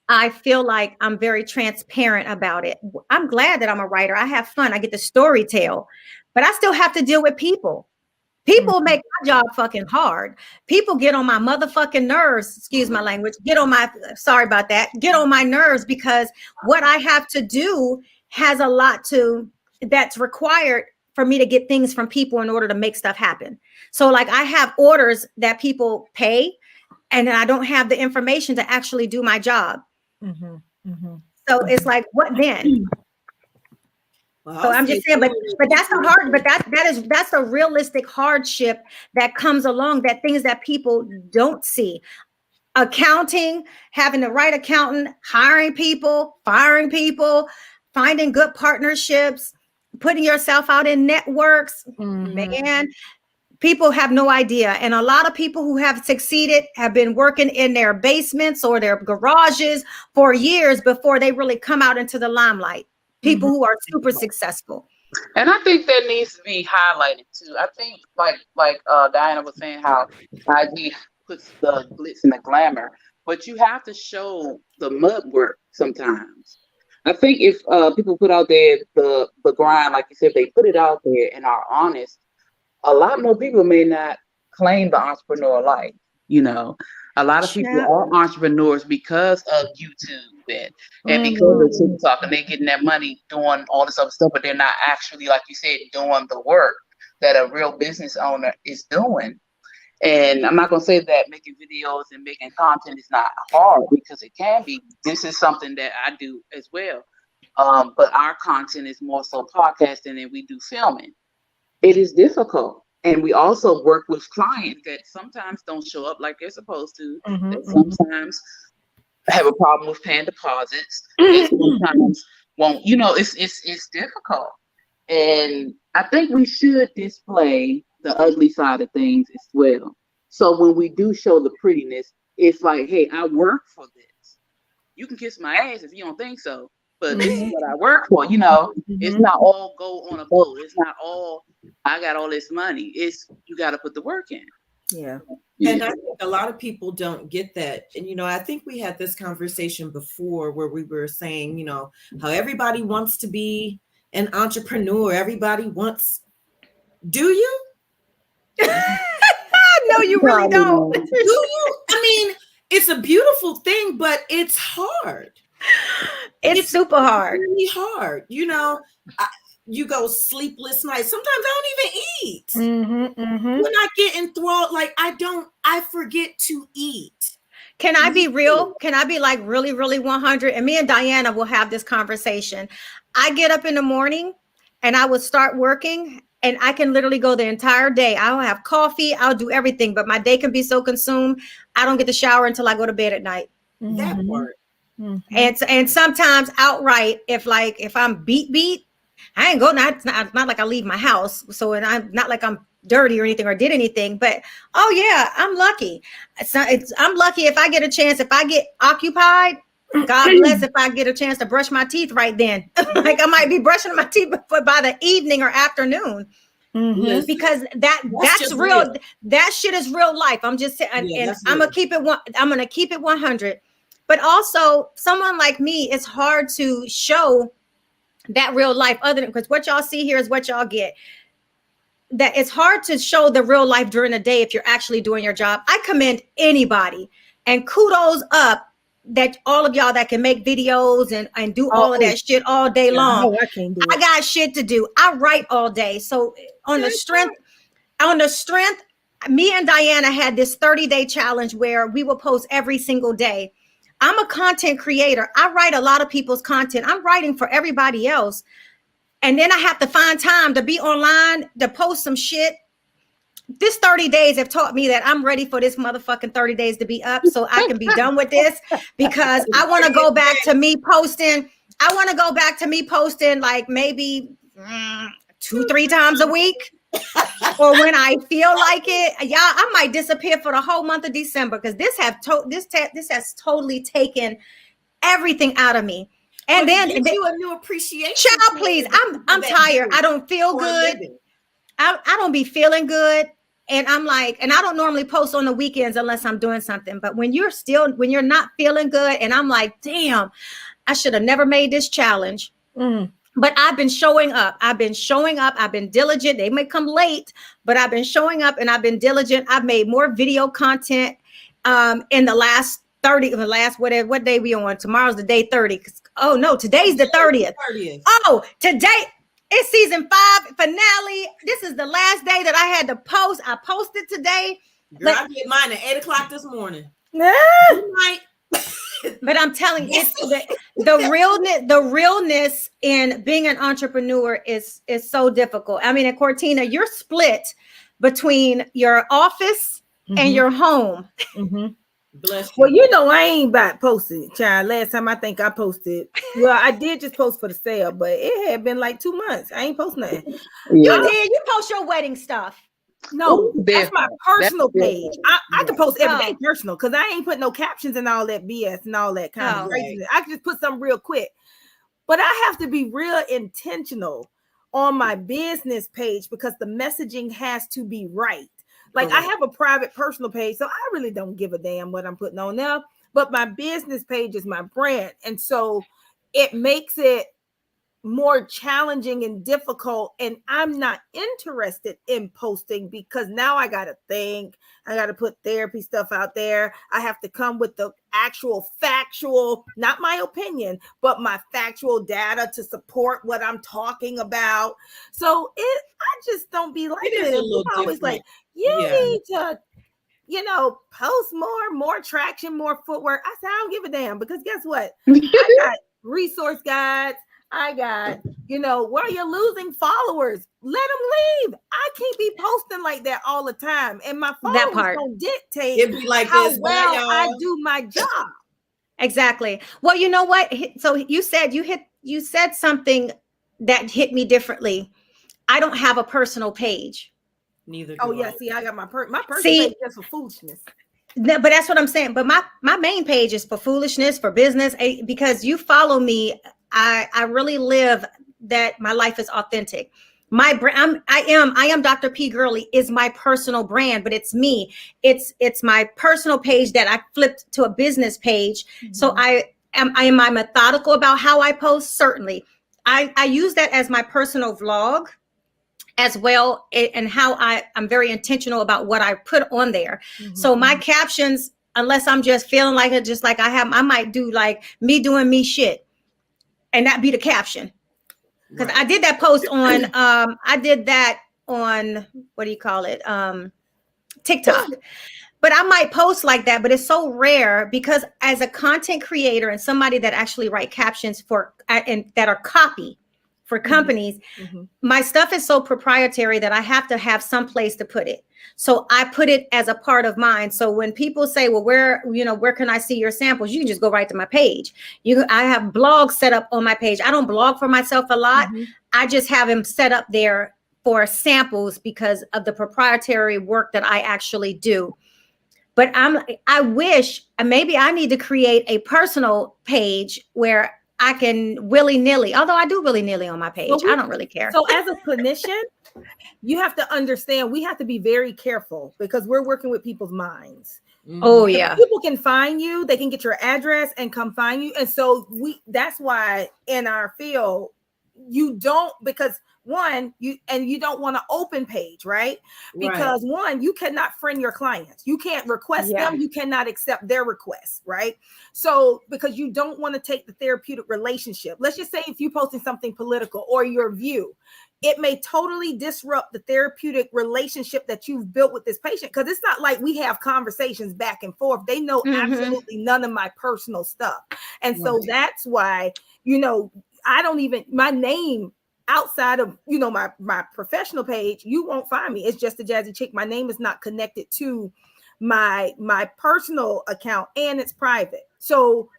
I feel like I'm very transparent about it. I'm glad that I'm a writer. I have fun. I get to story tell, but I still have to deal with people. People make my job fucking hard. People get on my motherfucking nerves. Excuse my language. Get on my nerves because what I have to do has a lot that's required for me to get things from people in order to make stuff happen. So like I have orders that people pay and I don't have the information to actually do my job. So it's like, what then? Well, so I'm just saying, but that's a hard, but that's a realistic hardship that comes along, that things that people don't see. Accounting, having the right accountant, hiring people, firing people, finding good partnerships, putting yourself out in networks. Man, people have no idea. And a lot of people who have succeeded have been working in their basements or their garages for years before they really come out into the limelight. People who are super successful. And I think that needs to be highlighted too. I think like Diana was saying, how IG puts the glitz and the glamour, but you have to show the mud work sometimes. I think if people put out there the grind, like you said, they put it out there and are honest, a lot more people may not claim the entrepreneur life. You know, a lot of people are entrepreneurs because of YouTube and because of TikTok, and they're getting that money doing all this other stuff, but they're not actually, like you said, doing the work that a real business owner is doing. And I'm not going to say that making videos and making content is not hard, because it can be. This is something that I do as well. But our content is more so podcasting, and we do filming. It is difficult. And we also work with clients that sometimes don't show up like they're supposed to, that sometimes have a problem with paying deposits, and sometimes won't, it's difficult. And I think we should display the ugly side of things as well. So when we do show the prettiness, it's like, hey, I work for this. You can kiss my ass if you don't think so, but this is what I work for. It's not all go on a boat. It's not all I got all this money. It's you got to put the work in. Yeah. And I think a lot of people don't get that. And, I think we had this conversation before where we were saying, how everybody wants to be an entrepreneur. Everybody wants. Do you? No, you really don't. Do you? I mean, it's a beautiful thing, but it's hard. It's super hard. Really hard. You go sleepless nights. Sometimes I don't even eat. When I get enthralled, I forget to eat. Can I be real? Can I be like really, really 100? And me and Diana will have this conversation. I get up in the morning and I will start working, and I can literally go the entire day. I'll have coffee. I'll do everything, but my day can be so consumed. I don't get to shower until I go to bed at night. That part. And sometimes outright, if I'm beat, I ain't go. Not like I leave my house. So, and I'm not like I'm dirty or anything or did anything, but oh yeah, I'm lucky. I'm lucky if I get a chance, if I get occupied. God bless if I get a chance to brush my teeth right then. Like I might be brushing my teeth by the evening or afternoon. Because that's real. That shit is real life. I'm just saying, and I'm gonna keep it 100. But also, someone like me, it's hard to show that real life, other than because what y'all see here is what y'all get. That it's hard to show the real life during the day if you're actually doing your job. I commend anybody, and kudos up that all of y'all that can make videos and do all of that shit all day long. I got shit to do. I write all day. So on the strength, me and Diana had this 30-day challenge where we will post every single day. I'm a content creator. I write a lot of people's content. I'm writing for everybody else. And then I have to find time to be online, to post some shit. This 30 days have taught me that I'm ready for this motherfucking 30 days to be up so I can be done with this, because I want to go back to me posting. I want to go back to me posting like maybe 2-3 times a week. Or when I feel like it. Y'all, I might disappear for the whole month of December because this has totally taken everything out of me. And then you a new appreciation. Child, please. I'm tired. I don't feel good. I don't be feeling good. And I'm like, and I don't normally post on the weekends unless I'm doing something. But when you're not feeling good, and I'm like, damn, I should have never made this challenge. But I've been showing up. I've been diligent. They may come late, but I've been showing up and I've been diligent. I've made more video content in the last 30, what day we on? Tomorrow's the day 30. Oh no, today's the 30th. Oh, today it's season 5 finale. This is the last day that I had to post. I posted today. Girl, I did mine at 8:00 this morning. But I'm telling you, the realness in being an entrepreneur is so difficult. I mean, at Cortina, you're split between your office and your home. Bless you. Well, you know, I ain't about posting, child. Last time I think I posted. Well, I did just post for the sale, but it had been like 2 months. I ain't post nothing. You did. You post your wedding stuff. No, that's my personal page. I can post everything personal because I ain't put no captions and all that BS and all that kind of craziness. I can just put something real quick. But I have to be real intentional on my business page because the messaging has to be right. Like I have a private personal page, so I really don't give a damn what I'm putting on there. But my business page is my brand. And so it makes it more challenging and difficult. And I'm not interested in posting because now I got to think, I got to put therapy stuff out there. I have to come with the actual factual, not my opinion, but my factual data to support what I'm talking about. So I just don't be like it. I'm always like, you need to, post more traction, more footwork. I said, I don't give a damn because guess what? I got resource guides. I got, where you're losing followers. Let them leave. I can't be posting like that all the time. And my followers don't dictate It'd be like how this, well I do my job. Exactly. Well, you know what? So you said something that hit me differently. I don't have a personal page. Neither. Oh yeah, see, I got my personal page just for foolishness. But that's what I'm saying. But my main page is for foolishness, for business, because you follow me. I really live that my life is authentic. My brand, I am Dr. P. Gurley is my personal brand, but it's me. It's my personal page that I flipped to a business page. So I am methodical about how I post. Certainly, I use that as my personal vlog as well, and how I'm very intentional about what I put on there. So my captions, unless I'm just feeling like it, just like I might do like me doing me shit. And that be the caption. Because I did that post on, I did that on, what do you call it? TikTok. But I might post like that, but it's so rare because as a content creator and somebody that actually write captions and that are copy for companies, my stuff is so proprietary that I have to have some place to put it. So I put it as a part of mine. So when people say, well, where can I see your samples? You can just go right to my page. I have blogs set up on my page. I don't blog for myself a lot. I just have them set up there for samples because of the proprietary work that I actually do. But I wish maybe I need to create a personal page where I can willy-nilly, although I do willy-nilly on my page. I don't really care. So as a clinician, you have to understand, we have to be very careful because we're working with people's minds. Oh yeah. People can find you, they can get your address and come find you. And so that's why in our field, you don't, because you don't want an open page, right? Because you cannot friend your clients. You can't request them. You cannot accept their requests, right? So because you don't want to take the therapeutic relationship. Let's just say if you're posting something political or your view, it may totally disrupt the therapeutic relationship that you've built with this patient. Because it's not like we have conversations back and forth. They know absolutely none of my personal stuff. And so that's why, I don't even, my name outside of, my professional page, you won't find me. It's just a Jazzy Chick. My name is not connected to my personal account and it's private. So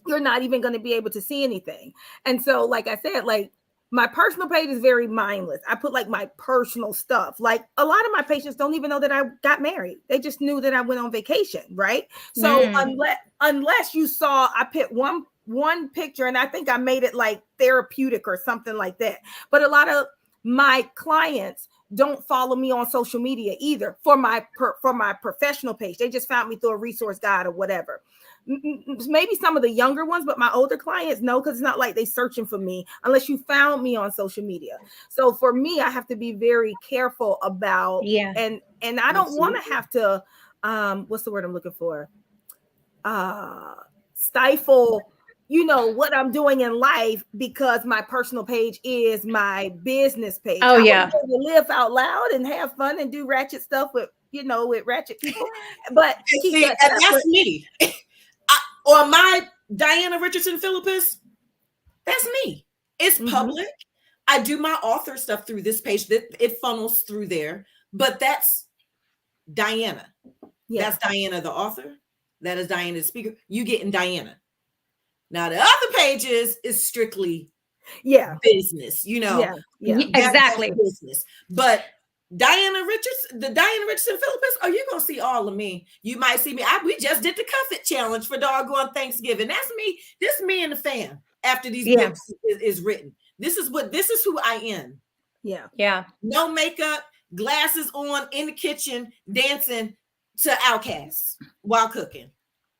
you're not even going to be able to see anything. And so, like I said, like my personal page is very mindless. I put like my personal stuff. Like a lot of my patients don't even know that I got married. They just knew that I went on vacation. Right. So unless you saw, I put one one picture, and I think I made it like therapeutic or something like that. But a lot of my clients don't follow me on social media either for my professional page. They just found me through a resource guide or whatever. Maybe some of the younger ones, but my older clients know, because it's not like they searching for me unless you found me on social media. So for me, I have to be very careful about, and I don't want to have to what's the word I'm looking for, stifle, you know, what I'm doing in life because my personal page is my business page. Oh, yeah. I want to live out loud and have fun and do ratchet stuff with, you know, with ratchet people. But see, and that's me. On my Diana Richardson Philippus, that's me. It's public. I do my author stuff through this page. That it funnels through there, but that's Diana. Yeah. That's Diana, the author. That is Diana, the speaker. You getting Diana. Now the other pages is strictly business, you know. Yeah. Exactly. Business. But Diana Richardson, the Diana Richardson Philippus, oh, you're gonna see all of me. You might see me. We just did the Cuff It challenge for doggone Thanksgiving. That's me. This is me and the fam after these books is written. This is who I am. Yeah. Yeah. No makeup, glasses on, in the kitchen, dancing to Outcasts while cooking.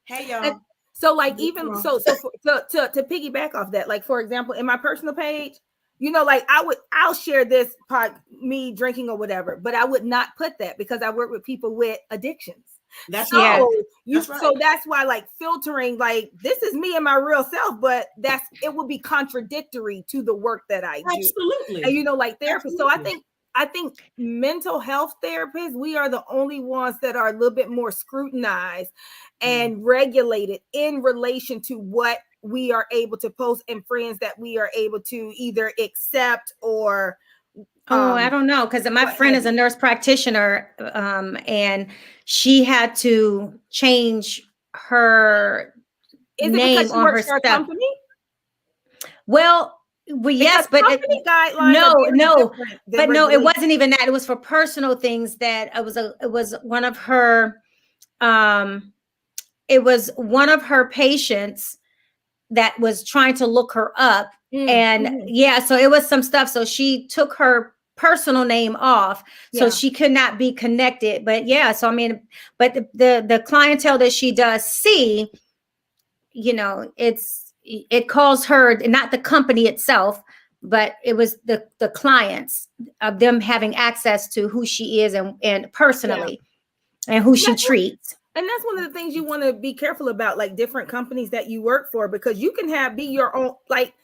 Hey y'all. And so like even so to piggyback off that, like for example, in my personal page, you know, like I'll share this part, me drinking or whatever, but I would not put that because I work with people with addictions. That's so right. So that's why like filtering, like this is me and my real self, but it would be contradictory to the work that I do. Absolutely. And you know, like therapists. Absolutely. So I think mental health therapists, we are the only ones that are a little bit more scrutinized and regulated in relation to what we are able to post, and friends that we are able to either accept or I don't know, because my friend is a nurse practitioner, and she had to change her name on her stuff. Company? Well, yes, but no, it wasn't even that. It was for personal things that it was one of her patients that was trying to look her up. So it was some stuff. So she took her personal name off, so she could not be connected. But so I mean, but the clientele that she does see, you know, it calls her, not the company itself, but it was the clients of them having access to who she is and personally and who she treats. And that's one of the things you want to be careful about, like different companies that you work for, because you can be your own, like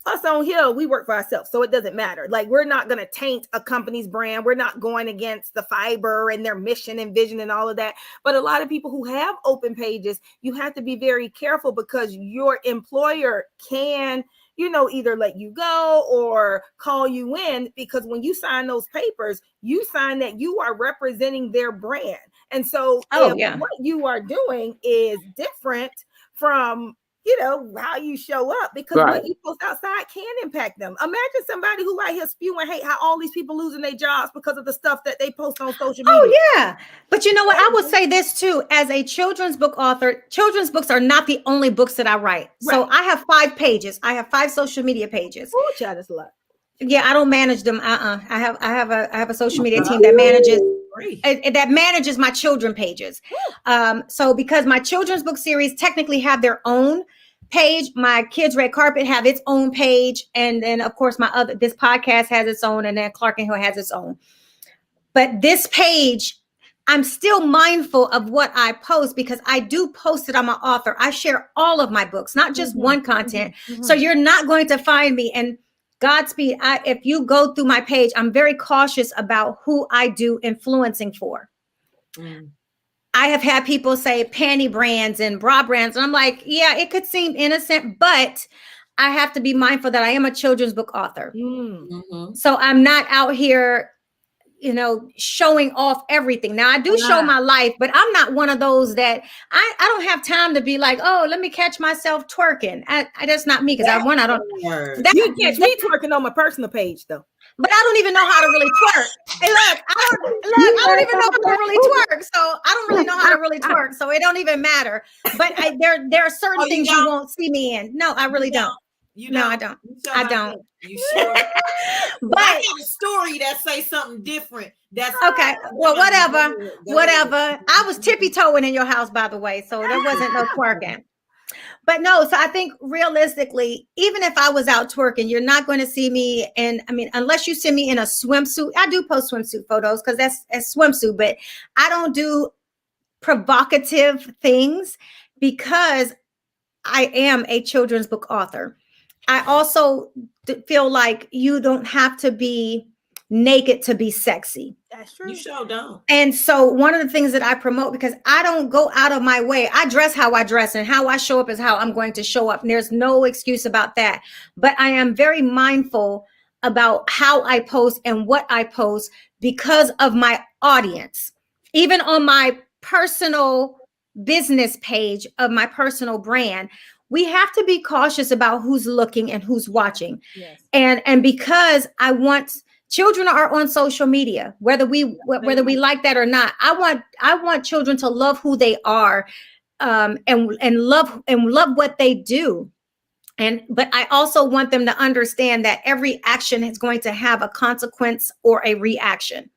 us on here, we work for ourselves. So it doesn't matter. Like we're not going to taint a company's brand. We're not going against the fiber and their mission and vision and all of that. But a lot of people who have open pages, you have to be very careful because your employer can, you know, either let you go or call you in, because when you sign those papers, you sign that you are representing their brand. And so what you are doing is different from, you know, how you show up, because what you post outside can impact them. Imagine somebody who out here spewing hate, how all these people losing their jobs because of the stuff that they post on social media. Oh yeah. But you know what? I will say this too, as a children's book author, children's books are not the only books that I write. So I have 5 pages. I have 5 social media pages. Oh, child, that's a lot. Yeah, I don't manage them. I have a social media team that manages my children pages. So because my children's book series technically have their own page, my Kids Red Carpet have its own page, and then of course this podcast has its own, and then Clark and Hill has its own. But this page, I'm still mindful of what I post, because I do post it on my author. I share all of my books, not just one content. So you're not going to find me. And Godspeed, if you go through my page, I'm very cautious about who I do influencing for. I have had people say panty brands and bra brands, and I'm like, yeah, it could seem innocent, but I have to be mindful that I am a children's book author. So I'm not out here showing off everything. Now I do show my life, but I'm not one of those that I don't have time to be like, oh, let me catch myself twerking. I that's not me, because I don't. You catch me twerking on my personal page though. But I don't even know how to really twerk. Hey, look, I don't even know how to really twerk. So I don't really know how to really twerk. So it don't even matter. But there are certain things you won't see me in. No, I really don't. No, I don't. I don't. You sure? But I got a story that say something different. That's okay. Well, whatever. I was tippy toeing in your house, by the way. So there wasn't no twerking. But no, so I think realistically, even if I was out twerking, you're not going to see me. And I mean, unless you send me in a swimsuit, I do post swimsuit photos because that's a swimsuit, but I don't do provocative things because I am a children's book author. I also feel like you don't have to be naked to be sexy. That's true. You sure don't. And so one of the things that I promote, because I don't go out of my way, I dress how I dress, and how I show up is how I'm going to show up. And there's no excuse about that. But I am very mindful about how I post and what I post because of my audience. Even on my personal business page of my personal brand, we have to be cautious about who's looking and who's watching. Yes. And because I want children are on social media, whether we like that or not. I want children to love who they are, and love what they do. But I also want them to understand that every action is going to have a consequence or a reaction.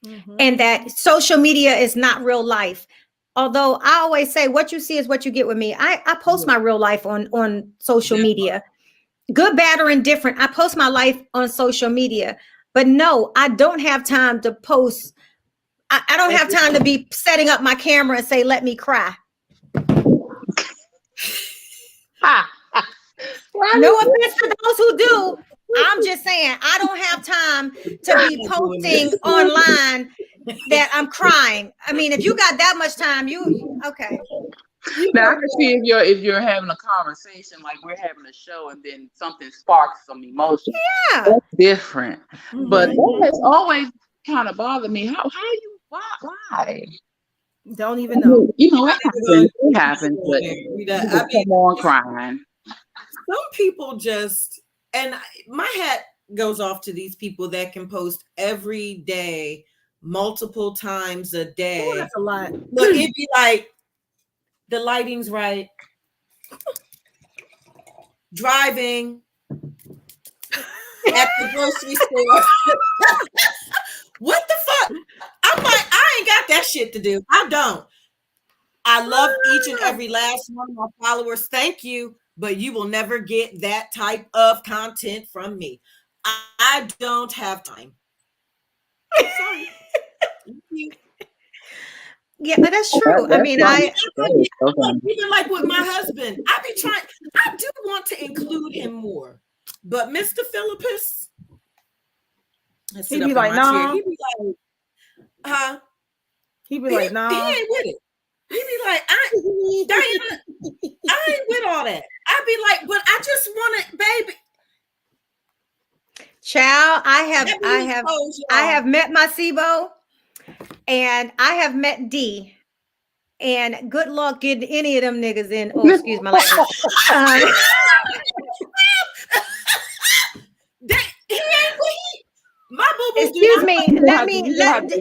Mm-hmm. And that social media is not real life. Although I always say what you see is what you get with me. I post my real life on social media. Good, bad, or indifferent. I post my life on social media. But no, I don't have time to post. I don't have time to be setting up my camera and say, let me cry. No offense to those who do. I'm just saying, I don't have time to be posting online that I'm crying. I mean, if you got that much time, okay. Now I can see if you're having a conversation, like we're having a show, and then something sparks some emotion. Yeah, that's different. Mm-hmm. But that has always kind of bothered me. Why? Don't even know. It happens. But come on, crying. Some people just, and my hat goes off to these people that can post every day, multiple times a day. Oh, that's a lot. Look, it'd be like, the lighting's right. Driving at the grocery store. What the fuck? I'm like, I ain't got that shit to do. I don't. I love each and every last one of my followers. Thank you. But you will never get that type of content from me. I don't have time. Sorry. Thank you. Yeah, but that's true. I mean, even like with my husband, I do want to include him more. But Mr. Philippus, he'd be like, nah. He'd be like, huh? He'd be like, nah. He ain't with it. He'd be like, Diana, I ain't with all that. I'd be like, but I just want it, baby. Child, I have met my SIBO, and I have met D, and good luck getting any of them niggas in. Oh, excuse my language. My boo-boo. Excuse me. Let me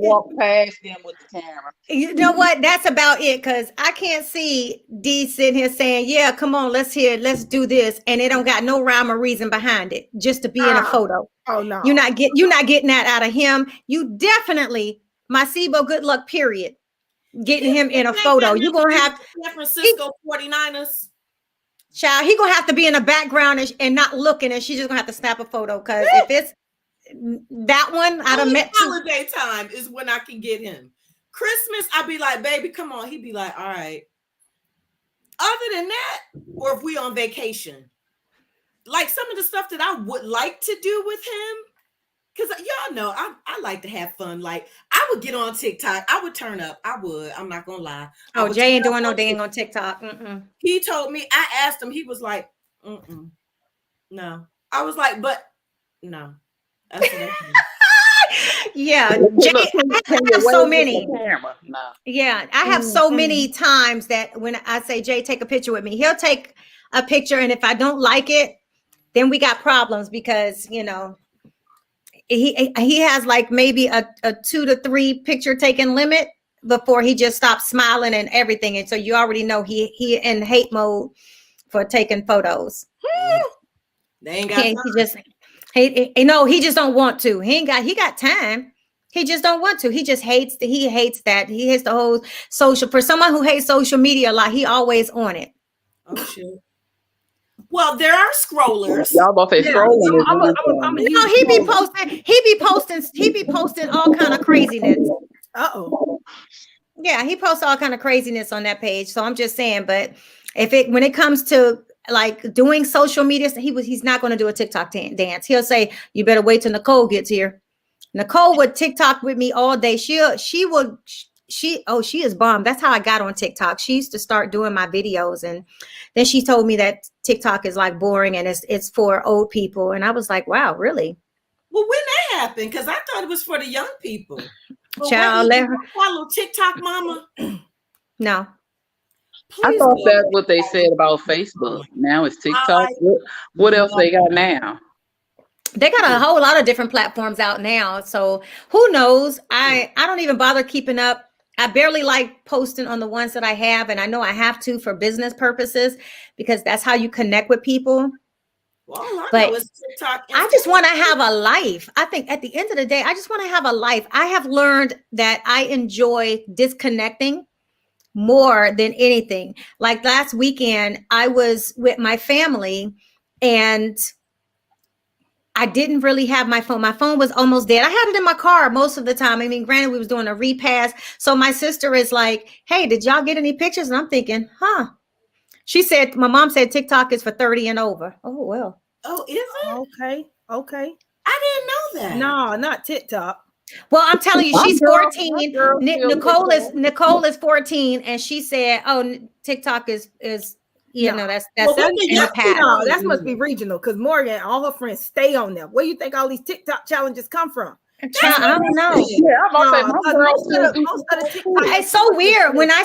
walk past them with the camera. You know what? That's about it, because I can't see D sitting here saying, "Yeah, come on, let's do this," and it don't got no rhyme or reason behind it, just to be in a photo. Oh no, you're not getting that out of him. You definitely, my SIBO, good luck. Period. Getting him in a photo. You gonna have San Francisco 49ers. Child, he gonna have to be in the background and not looking, and she's just gonna have to snap a photo. Because if it's that one, I done met holiday time is when I can get him. Christmas, I'd be like, baby, come on. He'd be like, all right. Other than that, or if we on vacation, like some of the stuff that I would like to do with him, because y'all know I like to have fun. Like I would get on TikTok. I would turn up. I would. I'm not gonna lie. Oh, Jay ain't doing no dang on TikTok. He told me. I asked him. He was like, no. I was like, but no. Yeah, Look, Jay, can I you have wave so at many. the camera? No. Yeah, I have so many times that when I say, Jay, take a picture with me, he'll take a picture. And if I don't like it, then we got problems because, he has like maybe a 2 to 3 picture taking limit before he just stops smiling and everything. And so you already know he in hate mode for taking photos. They ain't got time. He just he just don't want to. He got time. He just don't want to. He just hates that. He hates the whole social. For someone who hates social media a lot, he always on it. Oh shit. Well, there are scrollers. Y'all both say scrolling is one thing. No, he be posting all kind of craziness. Uh-oh. Yeah, he posts all kind of craziness on that page. So I'm just saying, but when it comes to like doing social media, he's not going to do a TikTok dance. He'll say, "You better wait till Nicole gets here." Nicole would TikTok with me all day. She is bomb. That's how I got on TikTok. She used to start doing my videos, and then she told me that TikTok is like boring and it's for old people. And I was like, wow, really? Well, when that happened, because I thought it was for the young people. Well, Child, let her follow TikTok, mama. No. I thought that's what they said about Facebook. Now it's TikTok. What else they got now? They got a whole lot of different platforms out now. So who knows? I don't even bother keeping up. I barely like posting on the ones that I have. And I know I have to for business purposes because that's how you connect with people. Well, but I just want to have a life. I think at the end of the day, I just want to have a life. I have learned that I enjoy disconnecting more than anything. Like last weekend, I was with my family and I didn't really have my phone. My phone was almost dead. I had it in my car most of the time. I mean, granted, we was doing a repass. So my sister is like, "Hey, did y'all get any pictures?" And I'm thinking, She said, my mom said TikTok is for 30 and over. Oh, well. Oh, is it? Okay. I didn't know that. No, not TikTok. Well, I'm telling you, she's 14. Nicole is 14, and she said, "Oh, TikTok is that's in the past." No, that must be regional because Morgan, all her friends stay on there. Where do you think all these TikTok challenges come from? I don't know. It's so weird when I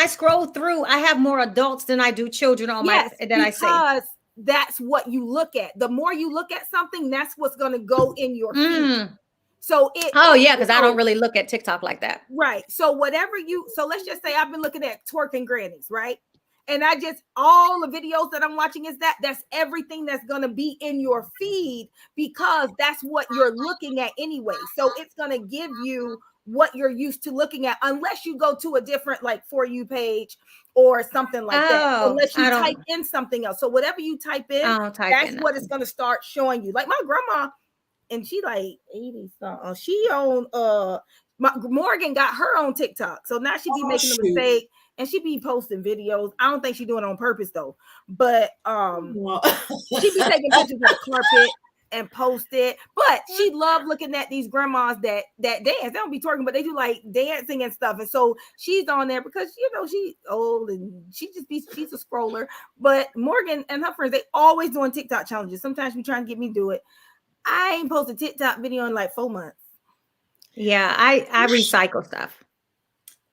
scroll through. I have more adults than I do children on I see. Because that's what you look at. The more you look at something, that's what's going to go in your feed. So because I don't really look at TikTok like that. Right. So so let's just say I've been looking at twerking grannies, right? And all the videos that I'm watching that's everything that's going to be in your feed because that's what you're looking at anyway. So it's going to give you what you're used to looking at unless you go to a different like For You page or something like that. Unless you type in something else. So whatever you type in, that's what it's going to start showing you. Like my grandma, and she like 80 something. She on Morgan got her on TikTok. So now she be making a mistake. And she be posting videos. I don't think she doing it on purpose though. But she be taking pictures of the carpet and post it. But she loved looking at these grandmas that dance. They don't be twerking, but they do like dancing and stuff. And so she's on there because she's old and she's a scroller. But Morgan and her friends, they always doing TikTok challenges. Sometimes she trying to get me to do it. I ain't posted a TikTok video in like 4 months. Yeah, I recycle stuff.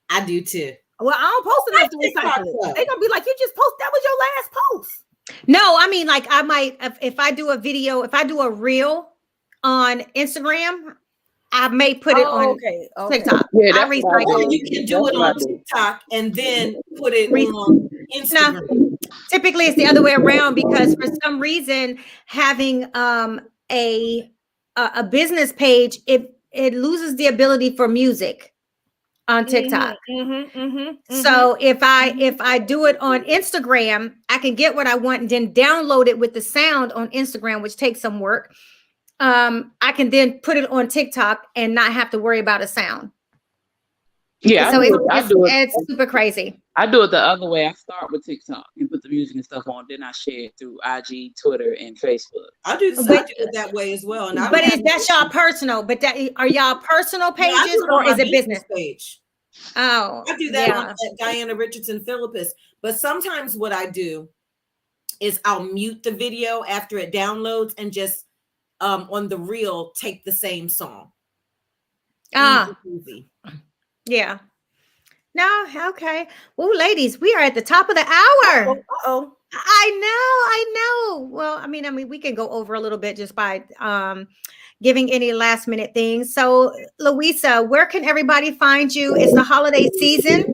I do too. Well, I don't post enough to recycle it. They're gonna be like, you just post. That was your last post. No, I mean, like I might if I do a video, if I do a reel on Instagram, I may put it on TikTok. Yeah, I recycle. You can do it on TikTok and then put it on Instagram. No, typically it's the other way around because for some reason having a business page, it loses the ability for music on TikTok. So if I do it on Instagram, I can get what I want and then download it with the sound on Instagram, which takes some work. I can then put it on TikTok and not have to worry about a sound. Yeah, so it's super crazy. I do it the other way. I start with TikTok and put the music and stuff on, then I share it through IG, Twitter, and Facebook. I do it that way as well. And that's y'all personal. But are y'all personal pages or is it business page? Oh, I do that on Diana Richardson Philippus. But sometimes what I do is I'll mute the video after it downloads and just on the reel take the same song. Ah, Easy. yeah. No, okay. Well, ladies, we are at the top of the hour. Uh-oh. I know. Well, I mean, we can go over a little bit just by giving any last minute things. So, Louisa, where can everybody find you? It's the holiday season.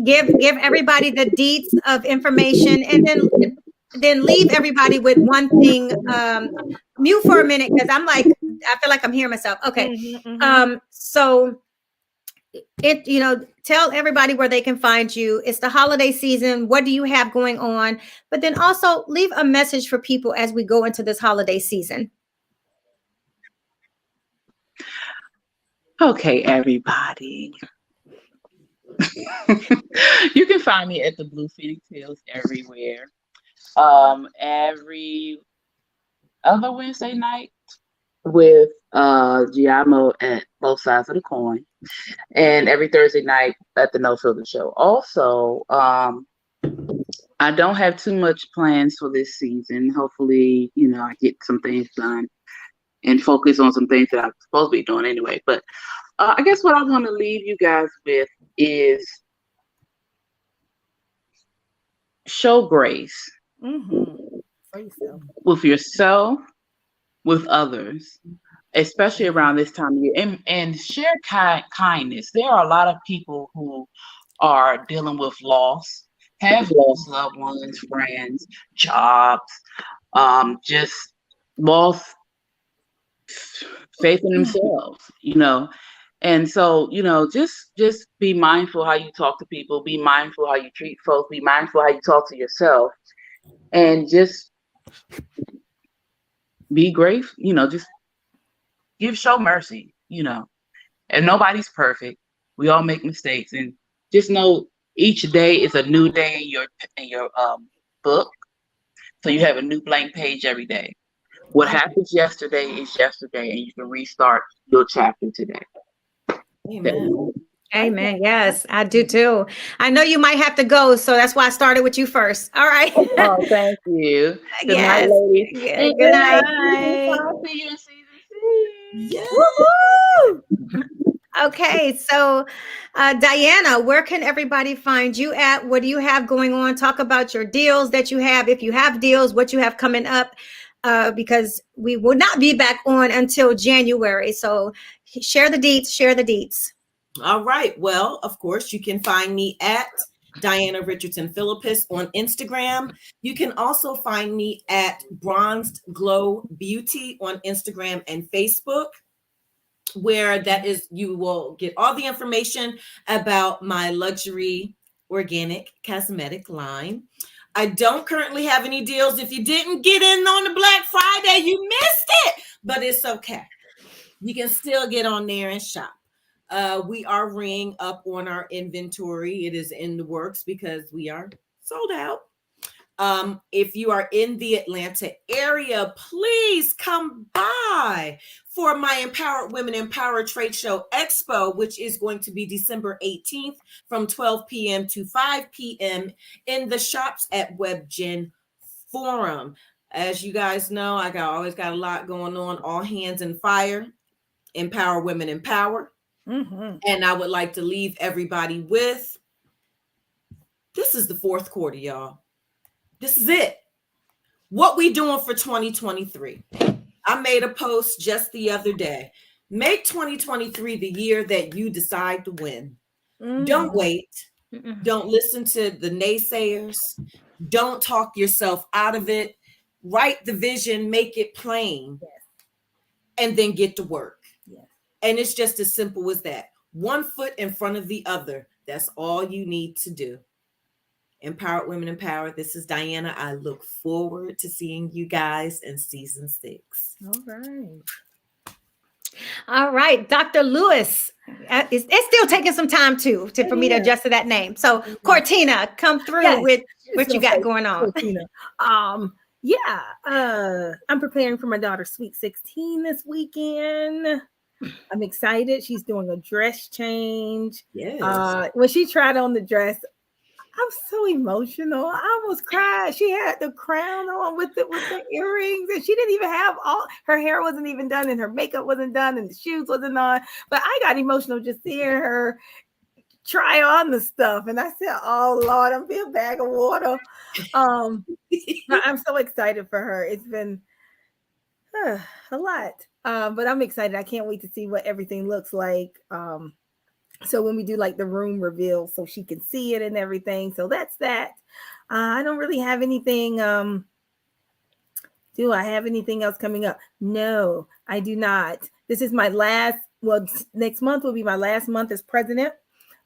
Give everybody the deets of information, and then leave everybody with one thing. Mute for a minute because I feel like I'm hearing myself. Okay. So tell everybody where they can find you. It's the holiday season. What do you have going on? But then also leave a message for people as we go into this holiday season. Okay, everybody. You can find me at the Blue Phoenix Hills everywhere. Every other Wednesday night with Giamo at both sides of the coin, and every Thursday night at the No Filter Show. Also, I don't have too much plans for this season. Hopefully, I get some things done and focus on some things that I'm supposed to be doing anyway. But I guess what I want to leave you guys with is show grace with yourself, with others, especially around this time of year, and share kindness. There are a lot of people who are dealing with loss, have lost loved ones, friends, jobs, just lost faith in themselves, And so, just be mindful how you talk to people, be mindful how you treat folks, be mindful how you talk to yourself, and just be grateful, just show mercy, and nobody's perfect. We all make mistakes, and just know each day is a new day in your book. So you have a new blank page every day. What happens yesterday is yesterday, and you can restart your chapter today. Amen. Amen. Yes, I do too. I know you might have to go, so that's why I started with you first. All right. Oh, thank you. Good Yes. night, ladies. Yeah, good night. I'll see you in season 6. Yeah. Woo-hoo! Okay, so Diana, where can everybody find you at? What do you have going on? Talk about your deals that you have, if you have deals, what you have coming up, because we will not be back on until January. So share the deets. All right. Well, of course, you can find me at Diana Richardson Philippus on Instagram. You can also find me at Bronzed Glow Beauty on Instagram and Facebook, where you will get all the information about my luxury organic cosmetic line. I don't currently have any deals. If you didn't get in on the Black Friday, you missed it, but it's okay. You can still get on there and shop. We are ringing up on our inventory. It is in the works because we are sold out. If you are in the Atlanta area, please come by for my Empowered Women Empowered Trade Show Expo, which is going to be December 18th from 12 p.m. to 5 p.m. in the shops at WebGen Forum. As you guys know, I always got a lot going on, all hands in fire, Empower Women Empower. And I would like to leave everybody with, this is the fourth quarter, y'all. This is it. What we doing for 2023? I made a post just the other day. Make 2023 the year that you decide to win. Don't wait. Don't listen to the naysayers. Don't talk yourself out of it. Write the vision, make it plain, and then get to work. And it's just as simple as that. One foot in front of the other. That's all you need to do. Empowered Women Empower. This is Diana. I look forward to seeing you guys in season 6. All right. Dr. Lewis. It's still taking some time for me to adjust to that name. So Cortina, come through with what you got going on. I'm preparing for my daughter's Sweet 16 this weekend. I'm excited. She's doing a dress change. Yes. When she tried on the dress, I'm so emotional. I almost cried. She had the crown on with the earrings, and she didn't even have her hair wasn't even done, and her makeup wasn't done, and the shoes wasn't on. But I got emotional just seeing her try on the stuff, and I said, "Oh Lord, I'm being a bag of water." I'm so excited for her. It's been a lot, but I'm excited. I can't wait to see what everything looks like. So when we do like the room reveal, so she can see it and everything. So that's that. I don't really have anything. Do I have anything else coming up? No, I do not. This is my last. Well, next month will be my last month as president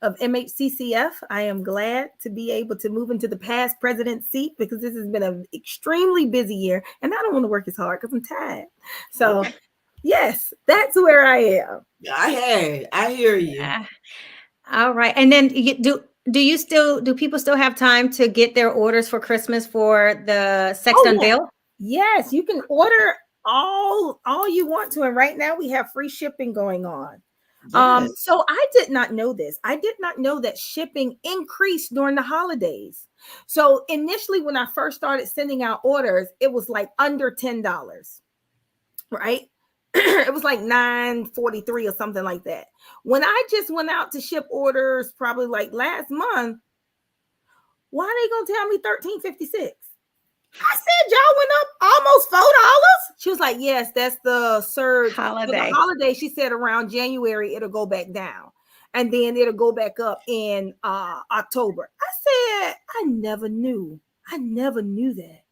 of MHCCF. I am glad to be able to move into the past president seat because this has been an extremely busy year, and I don't want to work as hard because I'm tired. So, yes, that's where I am. I hear you. All right. And then do people still have time to get their orders for Christmas for the sex unveil? Yes, you can order all you want to, and right now we have free shipping going on. Yes. So I did not know this. I did not know that shipping increased during the holidays. So initially, when I first started sending out orders, it was like under $10, right? It was like $9.43 or something like that. When I just went out to ship orders, probably like last month, why are they gonna tell me $13.56? I said y'all went up almost $4. She was like, "Yes, that's the surge holiday." For the holiday, she said around January it'll go back down, and then it'll go back up in October. I said I never knew that.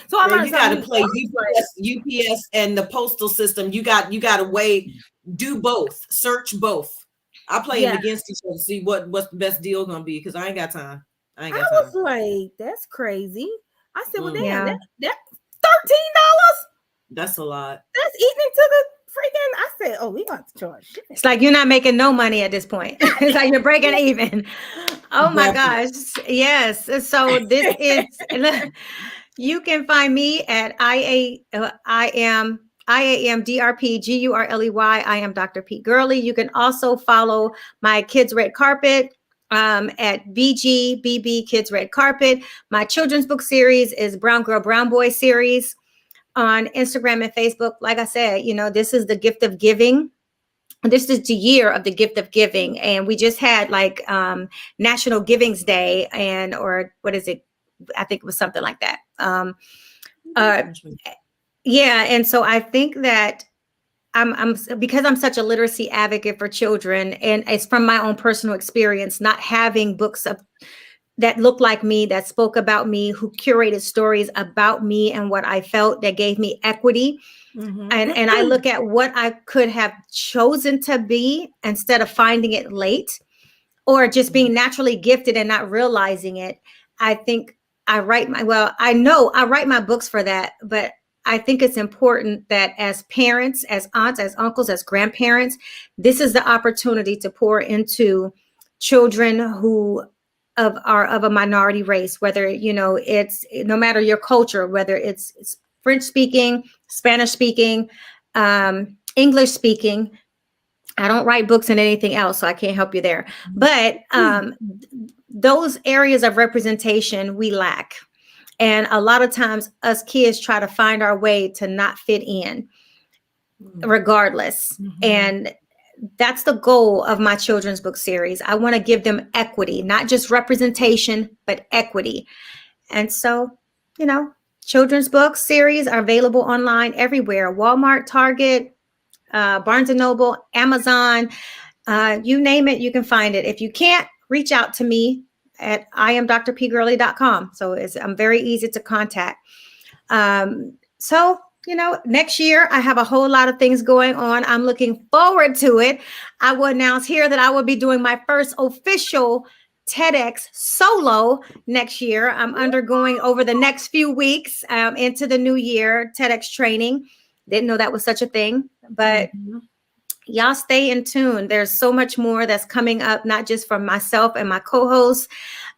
So Girl, you got to play UPS and the postal system. You got to weigh, do both, search both. I play them against each other, see what's the best deal gonna be because I ain't got time. I was like, that's crazy. I said, well, damn, that $13. That's a lot. That's eating into the freaking. I said, oh, we got to charge. It's like you're not making no money at this point. It's like you're breaking even. Oh my gosh. Yes. So this is. You can find me at I am DRP GURLEY. I am Dr. Pete Gurley. You can also follow my Kids Red Carpet at BGBB Kids Red Carpet. My children's book series is Brown Girl, Brown Boy series on Instagram and Facebook. Like I said, this is the gift of giving. This is the year of the gift of giving. And we just had like National Givings Day or what is it? I think it was something like that. And so I think that I'm because I'm such a literacy advocate for children, and it's from my own personal experience, not having books that look like me, that spoke about me, who curated stories about me and what I felt, that gave me equity. Mm-hmm. And I look at what I could have chosen to be instead of finding it late or just being naturally gifted and not realizing it. I think I write my books for that, but I think it's important that as parents, as aunts, as uncles, as grandparents, this is the opportunity to pour into children who are of a minority race, whether, it's no matter your culture, whether it's French speaking, Spanish speaking, English speaking. I don't write books in anything else, so I can't help you there. But those areas of representation we lack. And a lot of times us kids try to find our way to not fit in regardless. Mm-hmm. And that's the goal of my children's book series. I want to give them equity, not just representation, but equity. And so, children's book series are available online everywhere. Walmart, Target, Barnes & Noble, Amazon, you name it, you can find it. If you can't, reach out to me at iamdrpgurley.com. So I'm very easy to contact. So, next year I have a whole lot of things going on. I'm looking forward to it. I will announce here that I will be doing my first official TEDx solo next year. I'm undergoing over the next few weeks into the new year TEDx training. Didn't know that was such a thing, but y'all stay in tune. There's so much more that's coming up, not just from myself and my co-hosts.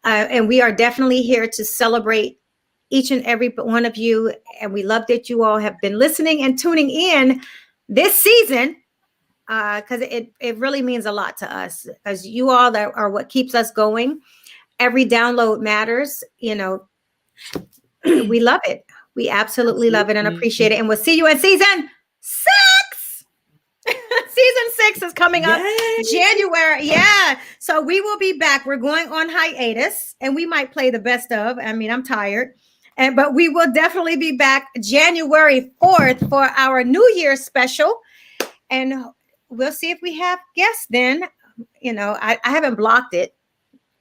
And we are definitely here to celebrate each and every one of you. And we love that you all have been listening and tuning in this season because it really means a lot to us, because you all are what keeps us going. Every download matters. You know, we love it. We absolutely love it and appreciate it. And we'll see you in season 6. Season 6 is coming up January. Yeah. So we will be back. We're going on hiatus and we might play the best of. I mean, I'm tired. But we will definitely be back January 4th for our New Year's special. And we'll see if we have guests then. You know, I haven't blocked it.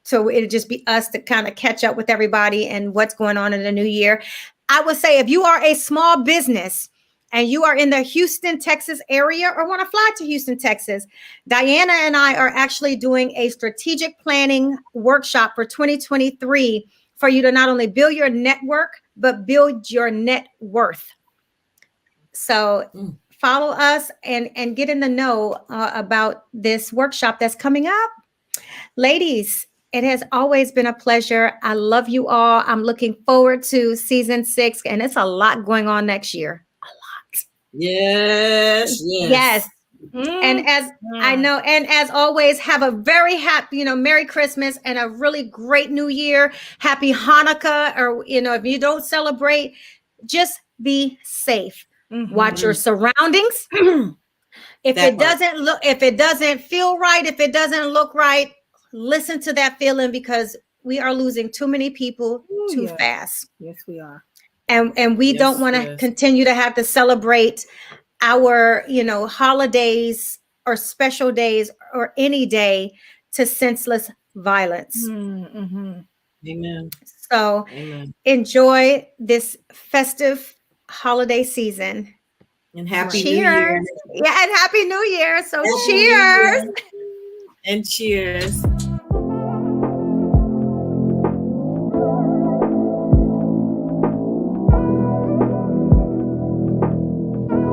So it'll just be us to kind of catch up with everybody and what's going on in the new year. I would say if you are a small business and you are in the Houston, Texas area or want to fly to Houston, Texas, Diana and I are actually doing a strategic planning workshop for 2023 for you to not only build your network, but build your net worth. So follow us and get in the know about this workshop that's coming up. Ladies, it has always been a pleasure. I love you all. I'm looking forward to season 6, and it's a lot going on next year. A lot. Yes. And as I know, and as always, have a very happy, Merry Christmas and a really great New Year. Happy Hanukkah, or if you don't celebrate, just be safe. Watch your surroundings. If it doesn't feel right, if it doesn't look right, listen to that feeling, because we are losing too many people too fast. Yes, we are. And we don't want to continue to have to celebrate our, holidays or special days or any day to senseless violence. Amen. So enjoy this festive holiday season. And happy cheers. New Year. Yeah, and happy New Year. So Happy cheers. New Year. And cheers.